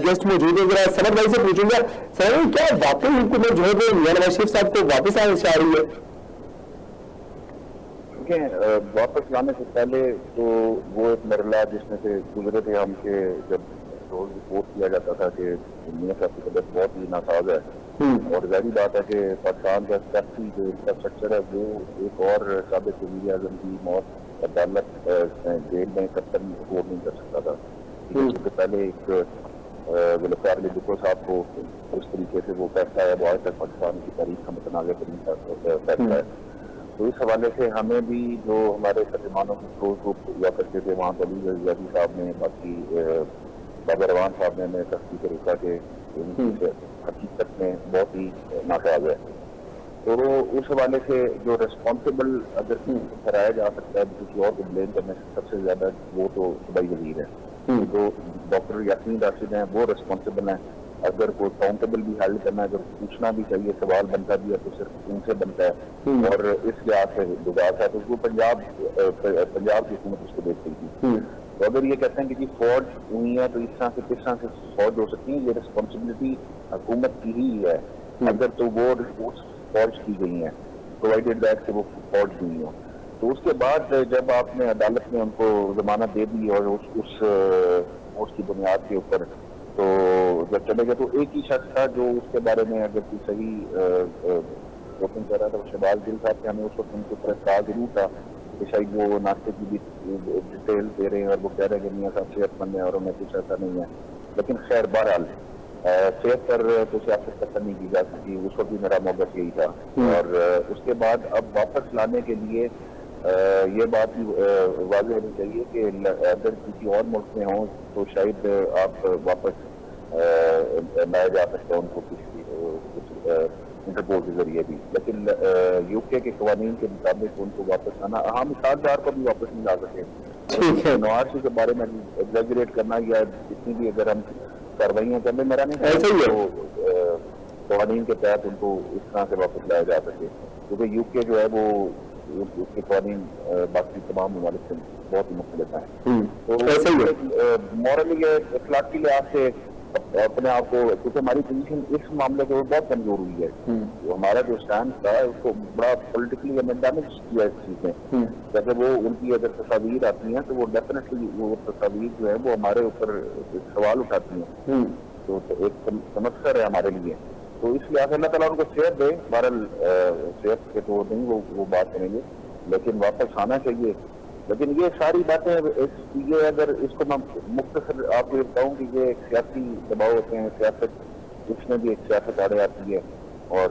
گیسٹ موجود ہے, ذرا سمد بھائی سے پوچھوں گا, سر کیا واقعی حکومت جو ہے وہ میاں نواز شریف صاحب کو واپس لانا چاہ رہی ہے؟ واپس لانے سے پہلے تو وہ ایک مرحلہ جس میں سے گزرے تھے ہم کہ جب روز رپورٹ کیا جاتا تھا کہ میاں صاحب کی طبیعت بہت ہی ناساز ہے, اور ظاہری بات ہے کہ پاکستان کا سیاسی جو انفراسٹرکچر ہے وہ ایک اور سابق وزیر اعظم کی موت عدالت جیل میں قتل رپورٹ نہیں کر سکتا تھا. کیونکہ پہلے ایک ذوالفقار علی بھٹو صاحب کو اس طریقے سے وہ فیصلہ ہے وہ آج تک پاکستان کی تاریخ کا متنازع ترین فیصلہ ہے. تو اس حوالے سے ہمیں بھی جو ہمارے ترجمانوں کی کلوز گروپ ہوا کرتے تھے وہاں علی زیادی صاحب نے, باقی بابر روان صاحب نے ہمیں تفصیل طریقہ کے حقیقت میں بہت ہی ناساز ہے. تو اس حوالے سے جو ریسپانسبل اگر ٹھہرایا جا سکتا ہے کسی اور کو بلیم کرنے سے سب سے زیادہ وہ تو صوبائی وزیر ہے. جو ڈاکٹر یاسمین راشد ہیں وہ ریسپانسبل ہیں. اگر کوئی اکاؤنٹیبل بھی حل کرنا ہے, اگر پوچھنا بھی چاہیے, سوال بنتا بھی ہے تو صرف ان سے بنتا ہے, اور اس لحاظ سے لباس ہے تو وہ پنجاب کی حکومت اس کو دیکھ رہی تھی. تو اگر یہ کہتے ہیں کہ جی فوج ہوئی ہے تو اس طرح سے کس طرح سے فوج ہو سکتی ہے, یہ رسپانسبلٹی حکومت کی ہی ہے. اگر تو وہ رپورٹس فوج کی گئی ہیں پرووائڈیڈ دیٹ کہ وہ فوج ہوئی ہیں, تو اس کے بعد جب آپ نے عدالت میں ان کو ضمانت دے دی اور اس کی بنیاد کے اوپر تو جب چلے گئے تو ایک ہی شخص تھا جو اس کے بارے میں اگر کوئی صحیح ووٹنگ کر رہا تھا وہ شہباز گل صاحب. کہ ہمیں اس وقت ان کے اوپر اعتراض ضرور تھا کہ شاید وہ ناشتے کی بھی ڈیٹیل دے رہے ہیں اور وہ کہہ رہے ہیں کہ میاں صاحب صحت مند ہیں اور انہیں کچھ ایسا نہیں ہے. لیکن خیر بہرحال صحت پر تو سیاست پسند نہیں کی جا سکتی. اس وقت بھی میرا موقف یہی تھا. اور اس کے بعد اب واپس لانے کے لیے یہ بات بھی واضح ہونی چاہیے کہ اگر کسی اور ملک میں ہوں تو شاید آپ واپس لایا جا سکتا ہے ان کو کچھ انٹرپول کے ذریعے بھی. لیکن یو کے قوانین کے مطابق ان کو واپس لانا, ہم 60,000 کو بھی واپس نہیں لا سکے ٹھیک ہے، نواز شریف کے بارے میں ایگزیجریٹ کرنا یا جتنی بھی اگر ہم کاروائیاں کرنے میرا نہیں ایسا ہی ہے۔ تو قوانین کے تحت ان کو اس طرح سے واپس لایا جا سکے، کیونکہ یو کے جو ہے وہ اس کے قوانین باقی تمام ممالک سے بہت ہی مختلف ہیں، تو ایسا ہی ہے۔ مورلی اخلاقی لحاظ سے اپنے آپ کو، کیونکہ ہماری پوزیشن اس معاملے کو بہت کمزور ہوئی ہے، تو ہمارا جو اسٹینڈ تھا اس کو بڑا پولیٹیکلی ہمیں ڈیمیج کیا اس چیز میں، جیسے وہ ان کی اگر تصاویر آتی ہیں تو وہ ڈیفینیٹلی وہ تصاویر جو ہے وہ ہمارے اوپر سوال اٹھاتی ہیں، تو ایک سمسیا ہے ہمارے لیے، تو اس لحاظ سے اللہ تعالیٰ ان کو صحت دے، بہرحال صحت کے تو نہیں وہ بات کریں گے، لیکن واپس آنا چاہیے۔ لیکن یہ ساری باتیں یہ اگر اس کو میں مختصر آپ کو یہ بتاؤں کہ یہ ایک سیاسی دباؤ ہوتے ہیں، سیاست اس میں بھی ایک سیاست آڑے آتی ہے، اور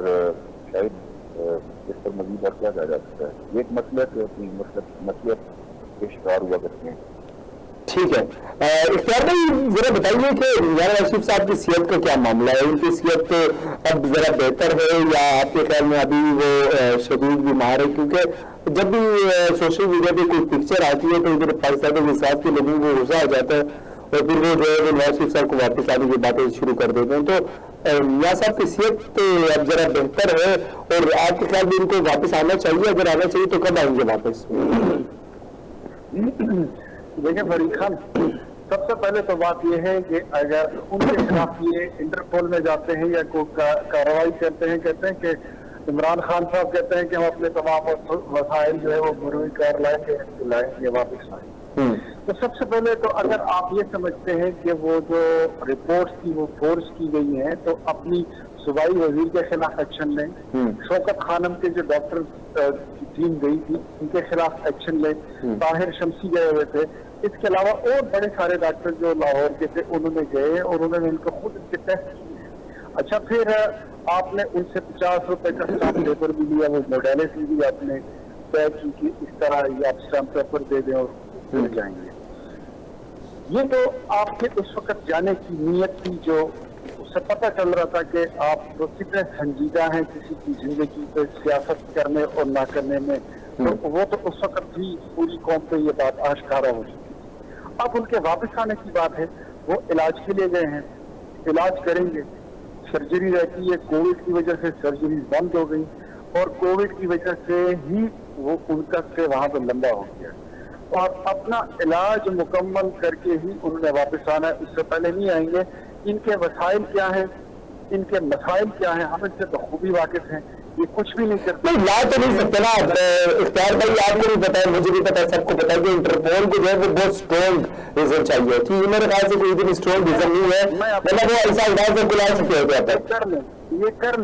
شاید اس پر مزید اور کیا کہا جا سکتا ہے، یہ ایک مسئلہ کے شکار ہوا کرتے ہیں۔ ٹھیک ہے، اختیار بھائی ذرا بتائیے کہ میاں رشید صاحب کی صحت کا کیا معاملہ ہے؟ ان کی صحت اب ذرا بہتر ہے یا آپ کے خیال میں ابھی وہ شدید بیمار ہے؟ کیونکہ جب بھی سوشل میڈیا پہ کوئی پکچر آتی ہے تو ادھر پاکستان کے ساتھ کے لوگوں کو غصہ آ جاتا ہے اور پھر وہ جو ہے نواز شریف صاحب کو واپس لانے کی باتیں شروع کر دیتے ہیں، تو میاں صاحب کی صحت اب ذرا بہتر ہے اور آپ کے خیال میں ان کو واپس آنا چاہیے؟ اگر آنا چاہیے تو کب آئیں گے واپس؟ دیکھیں فرید خان، سب سے پہلے تو بات یہ ہے کہ اگر ان کے خلاف یہ انٹرپول میں جاتے ہیں یا کوئی کارروائی کرتے ہیں، کہتے ہیں کہ عمران خان صاحب کہتے ہیں کہ ہم اپنے تمام وسائل جو ہے وہ مروی کار لائیں گے واپس لائیں، تو سب سے پہلے تو اگر آپ یہ سمجھتے ہیں کہ وہ جو رپورٹس تھی وہ فورس کی گئی ہیں تو اپنی صوبائی وزیر کے خلاف ایکشن لیں، شوکت خانم کے جو ڈاکٹر کی ٹیم گئی تھی ان کے خلاف ایکشن لیں، طاہر شمسی گئے ہوئے تھے، اس کے علاوہ اور بڑے سارے ڈاکٹر جو لاہور کے تھے انہوں نے گئے اور انہوں نے ان کو خود ان کے ٹیسٹ کیے۔ اچھا، پھر آپ نے ان سے 50 روپے کا اسٹامپ پیپر بھی لیا، وہ موڈیلٹی بھی آپ نے طے کی کہ اس طرح یہ آپ اسٹامپ پیپر دے دیں اور مل جائیں گے۔ یہ تو آپ کے اس وقت جانے کی نیت تھی، جو اس سے پتہ چل رہا تھا کہ آپ تو کتنے سنجیدہ ہیں کسی کی زندگی پہ سیاست کرنے اور نہ کرنے میں، تو وہ تو اس وقت بھی پوری قوم پہ یہ بات آشکارا ہو چکی تھی۔ اب ان کے واپس آنے کی بات ہے، وہ علاج کے لیے گئے ہیں، علاج کریں گے، سرجری رہتی ہے، کووڈ کی وجہ سے سرجری بند ہو گئی اور کووڈ کی وجہ سے ہی وہ ان کا سے وہاں پہ لمبا ہو گیا اور اپنا علاج مکمل کر کے ہی انہوں نے واپس آنا ہے، اس سے پہلے نہیں آئیں گے۔ ان کے وسائل کیا ہیں، ان کے مسائل کیا ہیں، ہم ان سے بخوبی واقف ہیں، یہ کچھ بھی نہیں کرتے۔ نہیں لا تو نہیں سکتے نا اختیار بھائی، آپ کو بھی پتا ہے، مجھے بھی پتا ہے، سب کو پتا ہے کہ انٹرپول کو جو ہے وہ بہت اسٹرانگ ریزن چاہیے تھی، میرے خیال سے کوئی اتنی اسٹرانگ ریزن نہیں ہے، مطلب وہ ایسا انداز سے بلا چکے ہوتے ہیں۔ یہ کر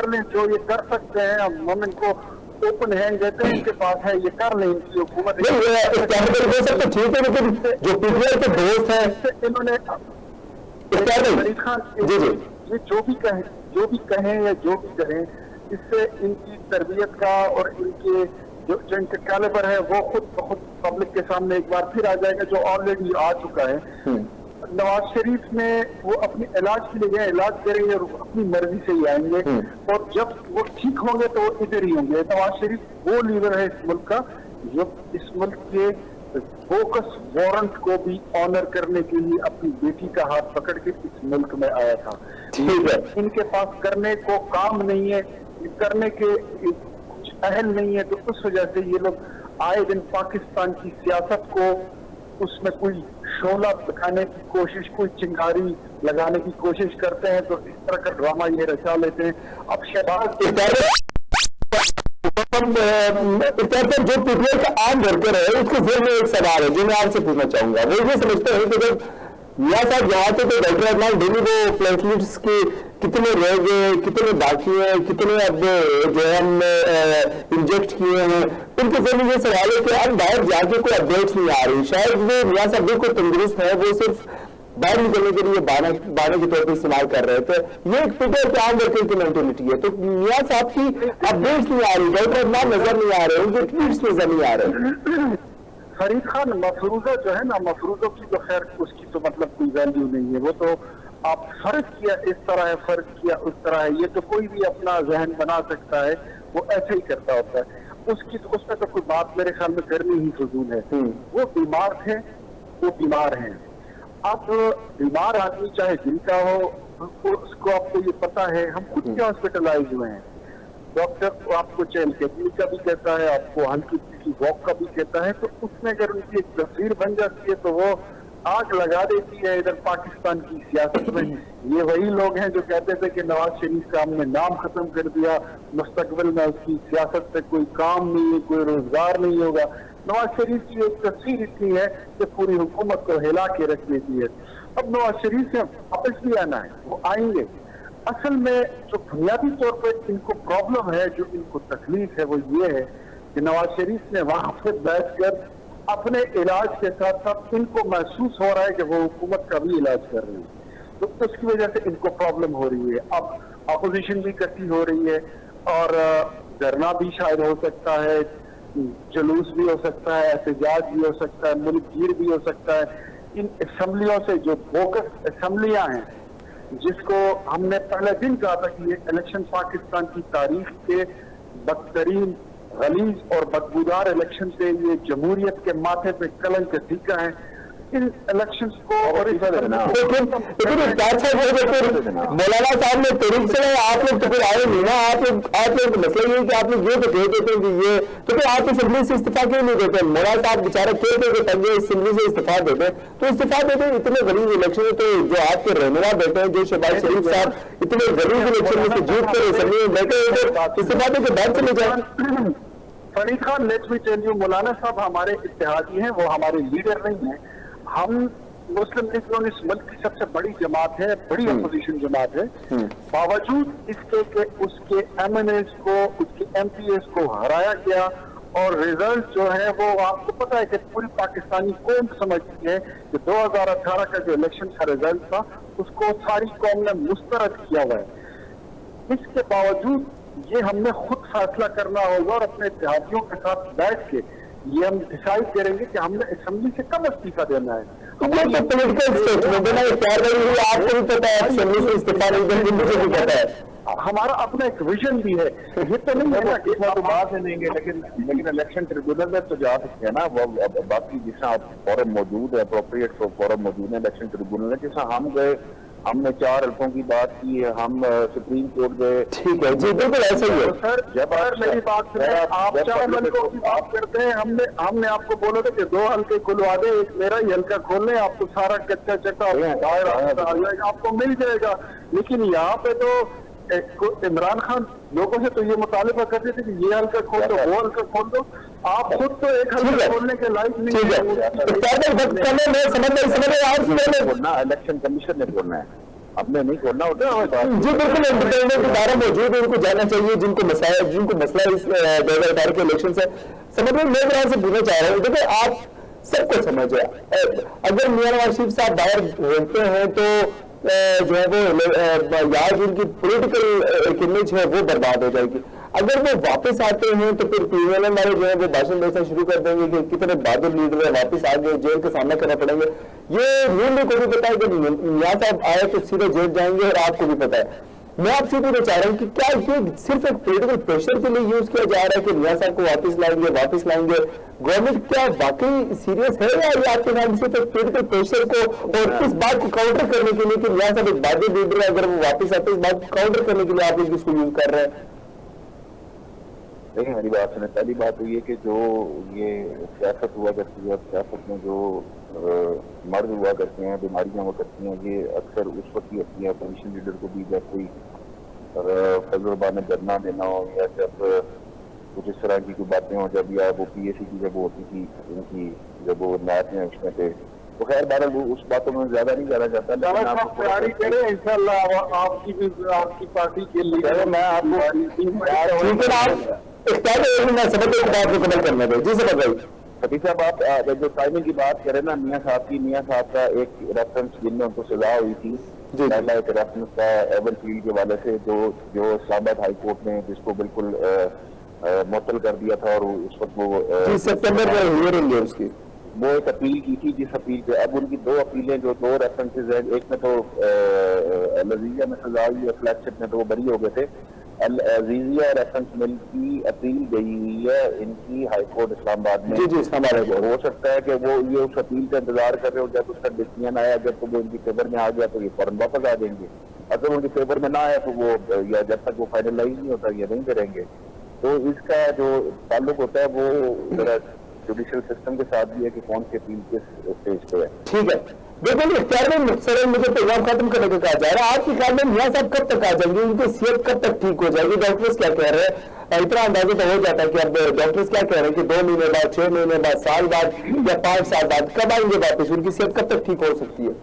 لیں جو یہ کر سکتے ہیں، ہم ان کو اوپن ہینڈ دیتے ہیں، ان کے پاس ہے، یہ کر لیں، ان کی حکومت اختیار بھائی ہو سکتا ٹھیک ہے، لیکن جو پی ٹی آئی کے دوست ہیں انہوں نے فرید خان یہ جو بھی کہیں یا جو بھی کریں، اس سے ان کی تربیت کا اور ان کے جو ان کے کیلیبر ہے وہ خود بخود پبلک کے سامنے ایک بار پھر آ جائے گا، جو آلریڈی آ چکا ہے۔ نواز شریف میں وہ اپنے علاج کے لیے گئے، علاج کریں گے اور اپنی مرضی سے ہی آئیں گے، اور جب وہ ٹھیک ہوں گے تو وہ ادھر ہی ہوں گے۔ نواز شریف وہ لیڈر ہے اس ملک کا جو اس ملک کے فوکس وارنٹ کو بھی آنر کرنے کے لیے اپنی بیٹی کا ہاتھ پکڑ کے اس ملک میں آیا تھا۔ ان کے پاس کرنے کو کام نہیں ہے، کرنے کے کچھ اہل نہیں ہے، تو اس وجہ سے یہ لوگ آئے دن پاکستان کی سیاست کو اس میں کوئی شعلہ دکھانے کی کوشش، کوئی چنگاری لگانے کی کوشش کرتے ہیں، تو اس طرح کا ڈرامہ یہ رچا لیتے ہیں۔ اب شہباز جو پی ٹی آئی کا عام ورکر ہے اس کے ذہن میں ایک سوال ہے جو میں آپ سے پوچھنا چاہوں گا، وہ یہ سمجھتے ہیں کہ جب میاں صاحب یہاں تھے تو ڈاکٹر عدنان ڈیلی وہ پلیٹلیٹس کے کتنے رہ گئے، کتنے باقی ہیں، کتنے اب جو ہے ہم انجیکٹ کیے ہیں، ان کے ذہن میں یہ سوال ہے کہ اب باہر جا کے کوئی اپڈیٹس نہیں آ رہی، شاید وہ میاں صاحب بالکل تندرست ہے، وہ صرف باہر نکلنے کے لیے بانے کے طور پر استعمال کر رہے تھے، یہ ایک پیٹر کے عام ورکر کی مینٹلٹی ہے۔ تو میاں صاحب کی اپڈیٹس نہیں آ رہی، ڈاکٹر عدنان نظر نہیں آ رہے، ان کے ٹویٹس نظر نہیں آ رہے۔ فرید خان، مفروضہ جو ہے نا، مفروضوں کی تو خیر اس کی تو مطلب کوئی ویلیو نہیں ہے، وہ تو آپ فرض کیا اس طرح ہے، فرض کیا اس طرح ہے، یہ تو کوئی بھی اپنا ذہن بنا سکتا ہے، وہ ایسے ہی کرتا ہوتا ہے۔ उसमें तो कोई बात मेरे ख्याल में करनी ही फजूल है। वो बीमार थे, वो बीमार हैं। अब बीमार आदमी चाहे जिनका हो, उसको आपको ये पता है, हम खुद के हॉस्पिटलाइज हुए हैं। डॉक्टर आपको चेहलकदमी का भी कहता है, आपको हल्की फुल्की वॉक का भी कहता है, तो उसमें अगर उनकी एक तस्वीर बन जाती है तो वो आग लगा देती है इधर पाकिस्तान की सियासत में। ये वही लोग हैं जो कहते थे कि नवाज शरीफ का हमने नाम खत्म कर दिया, मुस्तकबिल में उसकी सियासत से कोई काम नहीं है, कोई रोजगार नहीं होगा। नवाज शरीफ की एक तस्वीर इतनी है कि पूरी हुकूमत को हिला के रख देती है। अब नवाज शरीफ से वापस भी आना है, वो आएंगे। असल में जो बुनियादी तौर पर इनको प्रॉब्लम है, जो इनको तकलीफ है, वो ये है कि नवाज शरीफ ने वहां पर बैठकर अपने इलाज के साथ साथ इनको महसूस हो रहा है कि वो हुकूमत का भी इलाज कर रही है, तो उसकी वजह से इनको प्रॉब्लम हो रही है। अब अपोजिशन भी इकट्ठी हो रही है और धरना भी शायद हो सकता है, जुलूस भी हो सकता है, एहतजाज भी हो सकता है, मुल्क गिर भी हो सकता है। इन असम्बलियों से जो बोगस असम्बलियां हैं, जिसको हमने पहले दिन कहा था कि ये इलेक्शन पाकिस्तान की तारीख के बदतरीन, गलीज और बदबूदार इलेक्शन से, ये जमहूरियत के माथे पे कलंक का टीका है। इन इलेक्शन को और मौलाना साहब ने तरीक से आप लोग तो फिर आए नहीं ना, आप लोग मसला ये है कि आप लोग ये तो कह देते हैं कि ये तो फिर आप असेंबली से इस्तीफा क्यों नहीं देते? मौलाना साहब बेचारे कहते कि पंजे असेंबली से इस्तीफा देते तो इस्तीफा देते। इतने गरीब इलेक्शन तो जो आपके रहनुमा बैठे हैं, जो शहबाज शरीफ साहब इतने गरीब इलेक्शन में से जीत कर असेंबली में बैठे हैं, इस्तीफा दे के बाद चले जाए। Farid Khan, let me tell you, मौलाना साहब हमारे इत्तेहादी हैं, वो हमारे लीडर नहीं हैं। हम मुस्लिम लीग नून इस मुल्क की सबसे बड़ी जमात है, बड़ी अपोजिशन जमात है। बावजूद इसके कि उसके MNAs को, उसके MPAs को हराया गया और रिजल्ट जो है वो आपको पता है कि पूरी पाकिस्तानी कौम समझती है कि 2018 का जो इलेक्शन का रिजल्ट था उसको सारी कौम ने मुस्तरद किया हुआ है। इसके बावजूद ये हमने खुद फैसला करना होगा और अपने इत्तेहादियों के साथ बैठ के ये हम डिसाइड करेंगे कि हमने असेंबली से कब इस्तीफा देना है। तो ये तो पॉलिटिकल स्टेटमेंट है ना, कार्रवाई हुई, आपको भी पता है, असेंबली से इस्तीफा नहीं देंगे, मुझे भी पता है। हमारा अपना एक विजन भी है, ये तो नहीं है ना कि तो बात है नहीं, लेकिन इलेक्शन ट्रिब्यूनल में तो जा सकते हैं ना। वो बाकी जिस आप फॉरम मौजूद है, अप्रोप्रिएट फॉरम मौजूद है इलेक्शन ट्रिब्यूनल में, जैसा हम गए, हमने 4 हल्कों की बात की है, हम सुप्रीम कोर्ट गए। ठीक है जी, बिल्कुल ऐसा ही है सर। जब मेरी बात सुने, आप 4 हल्कों की बात करते हैं, हमने आपको बोला था कि 2 हल्के खुलवा दे, एक मेरा ही हल्का खोल ले, आपको सारा कच्चा चक्का आपको मिल जाएगा। लेकिन यहाँ पे तो इमरान खान लोगों से तो ये मुतालिबा करते थे कि ये हल्का खोल दो, वो हल्का खोल दो। आप खुद तो एक हल्का खोलने के लायक नहीं है। इलेक्शन कमीशन ने खोलना है, अपने नहीं खोलना होता है। जी बिल्कुल, इंडिपेंडेंट इदारा मौजूद है, उनको जाना चाहिए जिनको मसला इस 2018 के इलेक्शन से समझ में। मैं तरह से पूछना चाह रहा हूँ, देखिए आप सबको समझ है, अगर मियां नवाज शरीफ साहब बाहर घूमते हैं तो जो है वो यार जिनकी पॉलिटिकल इमेज है वो बर्बाद हो जाएगी। अगर वो वापस आते हैं तो फिर पीएमएल वाले जो है वो भाषण देना शुरू कर देंगे कि कितने बहादुर लीडर है, वापस आ गए, जेल का सामना करना पड़ेंगे। ये न्यूज़ को भी पता है कि मियां साहब आए तो सीधे जेल जाएंगे, और आपको भी पता है। मैं आपसे पूछना चाह रहा हूँ कि क्या ये सिर्फ एक पॉलिटिकल प्रेशर के लिए यूज किया जा रहा है कि मियां साहब को वापस लाएंगे? गवर्नमेंट क्या वाकई सीरियस है या ये आपके नाम सिर्फ एक पॉलिटिकल प्रेशर को और इस बात को काउंटर करने के लिए कि मियां साहब एक बहादुर लीडर है, अगर वो वापस आते इस बात को काउंटर करने के लिए आप इसको यूज कर रहे हैं? देखिए मेरी बात सुने, पहली बात तो ये कि जो ये सियासत हुआ करती है, सियासत में जो मर्ज हुआ करते हैं, बीमारियां हुआ करती हैं, ये अक्सर उस वक्त ही होती है अपोजिशन लीडर को भी जब कोई फजलबा में धरना देना हो या जब कुछ इस तरह की कोई बातें हो, जब या वो PAC की जब वो होती थी उनकी, जब वो नायब हैं उसमें थे, तो खैर बार वो उस बातों में ज्यादा नहीं जाना चाहता। लेकिन आप तैयारी करें इंशाल्लाह, आपकी पार्टी के लिए मैं आपको सती साहब आप जो टाइमिंग की बात करें ना, मियां साहब का एक रेफरेंस जिनमें उनको सजा हुई थी, पहला एक रेफरेंस था एवन फील्ड के वाले से जो इस्लामाबाद हाई कोर्ट ने जिसको बिल्कुल मुअत्तल कर दिया था, और उस वक्त वो सितंबर में हियरिंग है उसकी, वो एक अपील की थी, जिस अपील पे अब उनकी 2 अपीलें जो 2 रेफरेंसेज हैं, एक में तो लजीजा में सजा हुई है, फ्लैगशिप में तो वो बरी हो गए थे, العزیزیہ ریفرنس مل کی اپیل گئی ہوئی ہے ان کی ہائی کورٹ اسلام آباد میں. جی اسلام آباد. ہو سکتا ہے کہ وہ یہ اس اپیل کا انتظار کر رہے ہو, جب اس کا ڈسیزن آیا جب تو وہ ان کی فیور میں آ گیا تو یہ فوراً واپس آ جائیں گے. اگر ان کی فیور میں نہ آیا تو وہ یا جب تک وہ فائنلائز نہیں ہوتا یہ نہیں کریں گے. تو اس کا جو تعلق ہوتا ہے وہ ذرا جوڈیشل سسٹم کے ساتھ بھی ہے کہ کون سی اپیل کس اسٹیج پہ ہے. ٹھیک ہے, بالکل اختیار میں مختصراً مجھے پروگرام ختم کرنے کو کہا جا رہا ہے. آپ کے خیال میں میاں صاحب کب تک آ جائیں گے, ان کی صحت کب تک ٹھیک ہو جائے گی؟ ڈاکٹرز کیا کہہ رہے ہیں؟ اتنا اندازہ تو ہو جاتا ہے کہ اب ڈاکٹرز کیا کہہ رہے ہیں کہ 2 مہینے بعد, 6 مہینے بعد, سال بعد یا 5 سال بعد کب آئیں گے واپس؟ ان کی صحت کب تک ٹھیک ہو سکتی ہے؟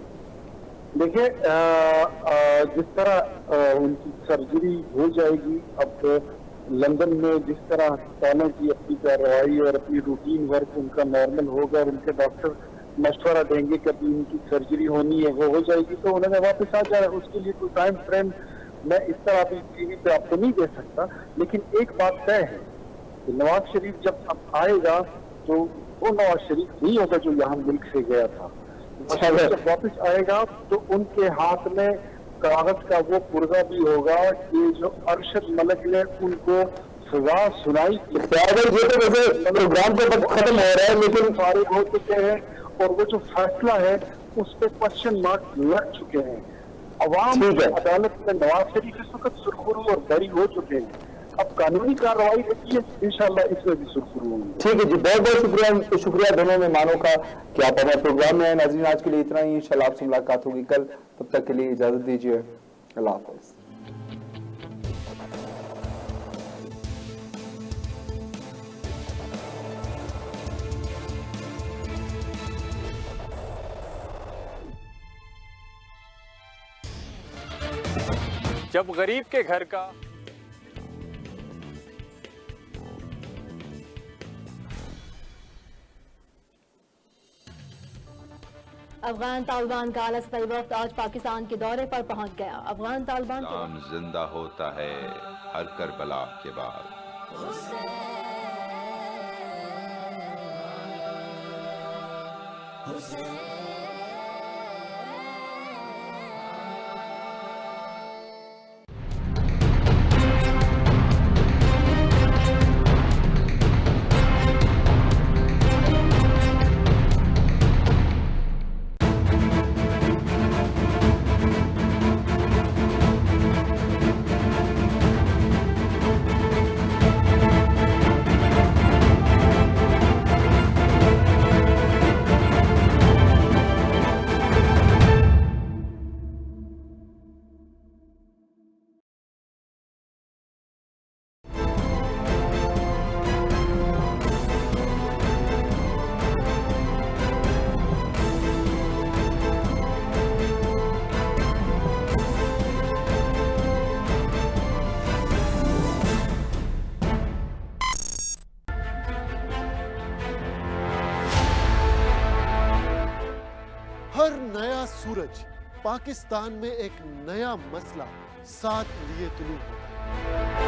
دیکھیے جس طرح ان کی سرجری ہو جائے گی, اب لندن میں جس طرح ہسپتالوں کی اپنی کارروائی اور اپنی روٹین ورک ان کا نارمل ہوگا اور ان کے ڈاکٹر مشورہ دیں گے کہ ابھی ان کی سرجری ہونی ہے, وہ ہو جائے گی تو انہوں نے واپس آ جائے. اس کے لیے کوئی ٹائم فریم میں اس طرح ابھی ٹی وی پہ آپ کو نہیں دے سکتا, لیکن ایک بات طے ہے کہ نواز شریف جب اب آئے گا تو وہ نواز شریف نہیں ہوگا جو یہاں ملک سے گیا تھا. جب واپس آئے گا تو ان کے ہاتھ میں کاغذ کا وہ پرزہ بھی ہوگا کہ جو ارشد ملک نے ان کو سزا سنائی تھی. پروگرام کے وقت ختم ہو رہا ہے لیکن فارغ ہو چکے ہیں اور وہ جو فیصلہ ہے اس پہ کوشچن مارک لگ چکے ہیں. عوام عدالت میں نواز شریف اس وقت سرخرو اور بری ہو چکے ہیں. اب قانونی کارروائی ہوتی ہے, انشاءاللہ اس میں بھی سرخرو ہوں گے. ٹھیک ہے جی, بہت بہت شکریہ دونوں مہمانوں کا کہ آپ ہمارے پروگرام میں ہیں. ناظرین آج کے لیے اتنا ہی, انشاءاللہ آپ سے ملاقات ہوگی کل. تب تک کے لیے اجازت دیجیے, اللہ حافظ. جب غریب کے گھر کا افغان طالبان کا اعلیٰ سطحی وفد آج پاکستان کے دورے پر پہنچ گیا. افغان طالبان اسلام زندہ ہوتا ہے ہر کربلا کے بعد. ہر نیا سورج پاکستان میں ایک نیا مسئلہ ساتھ لیے طلوع ہوتا ہے.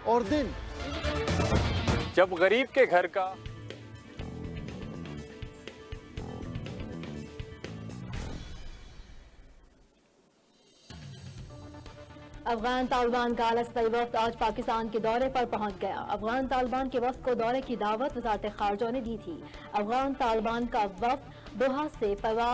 اور دن جب غریب کے گھر کا افغان طالبان کا اعلیٰ سطحی وفد آج پاکستان کے دورے پر پہنچ گیا. افغان طالبان کے وفد کو دورے کی دعوت وزارت خارجہ نے دی تھی. افغان طالبان کا وفد دوحہ سے پرواز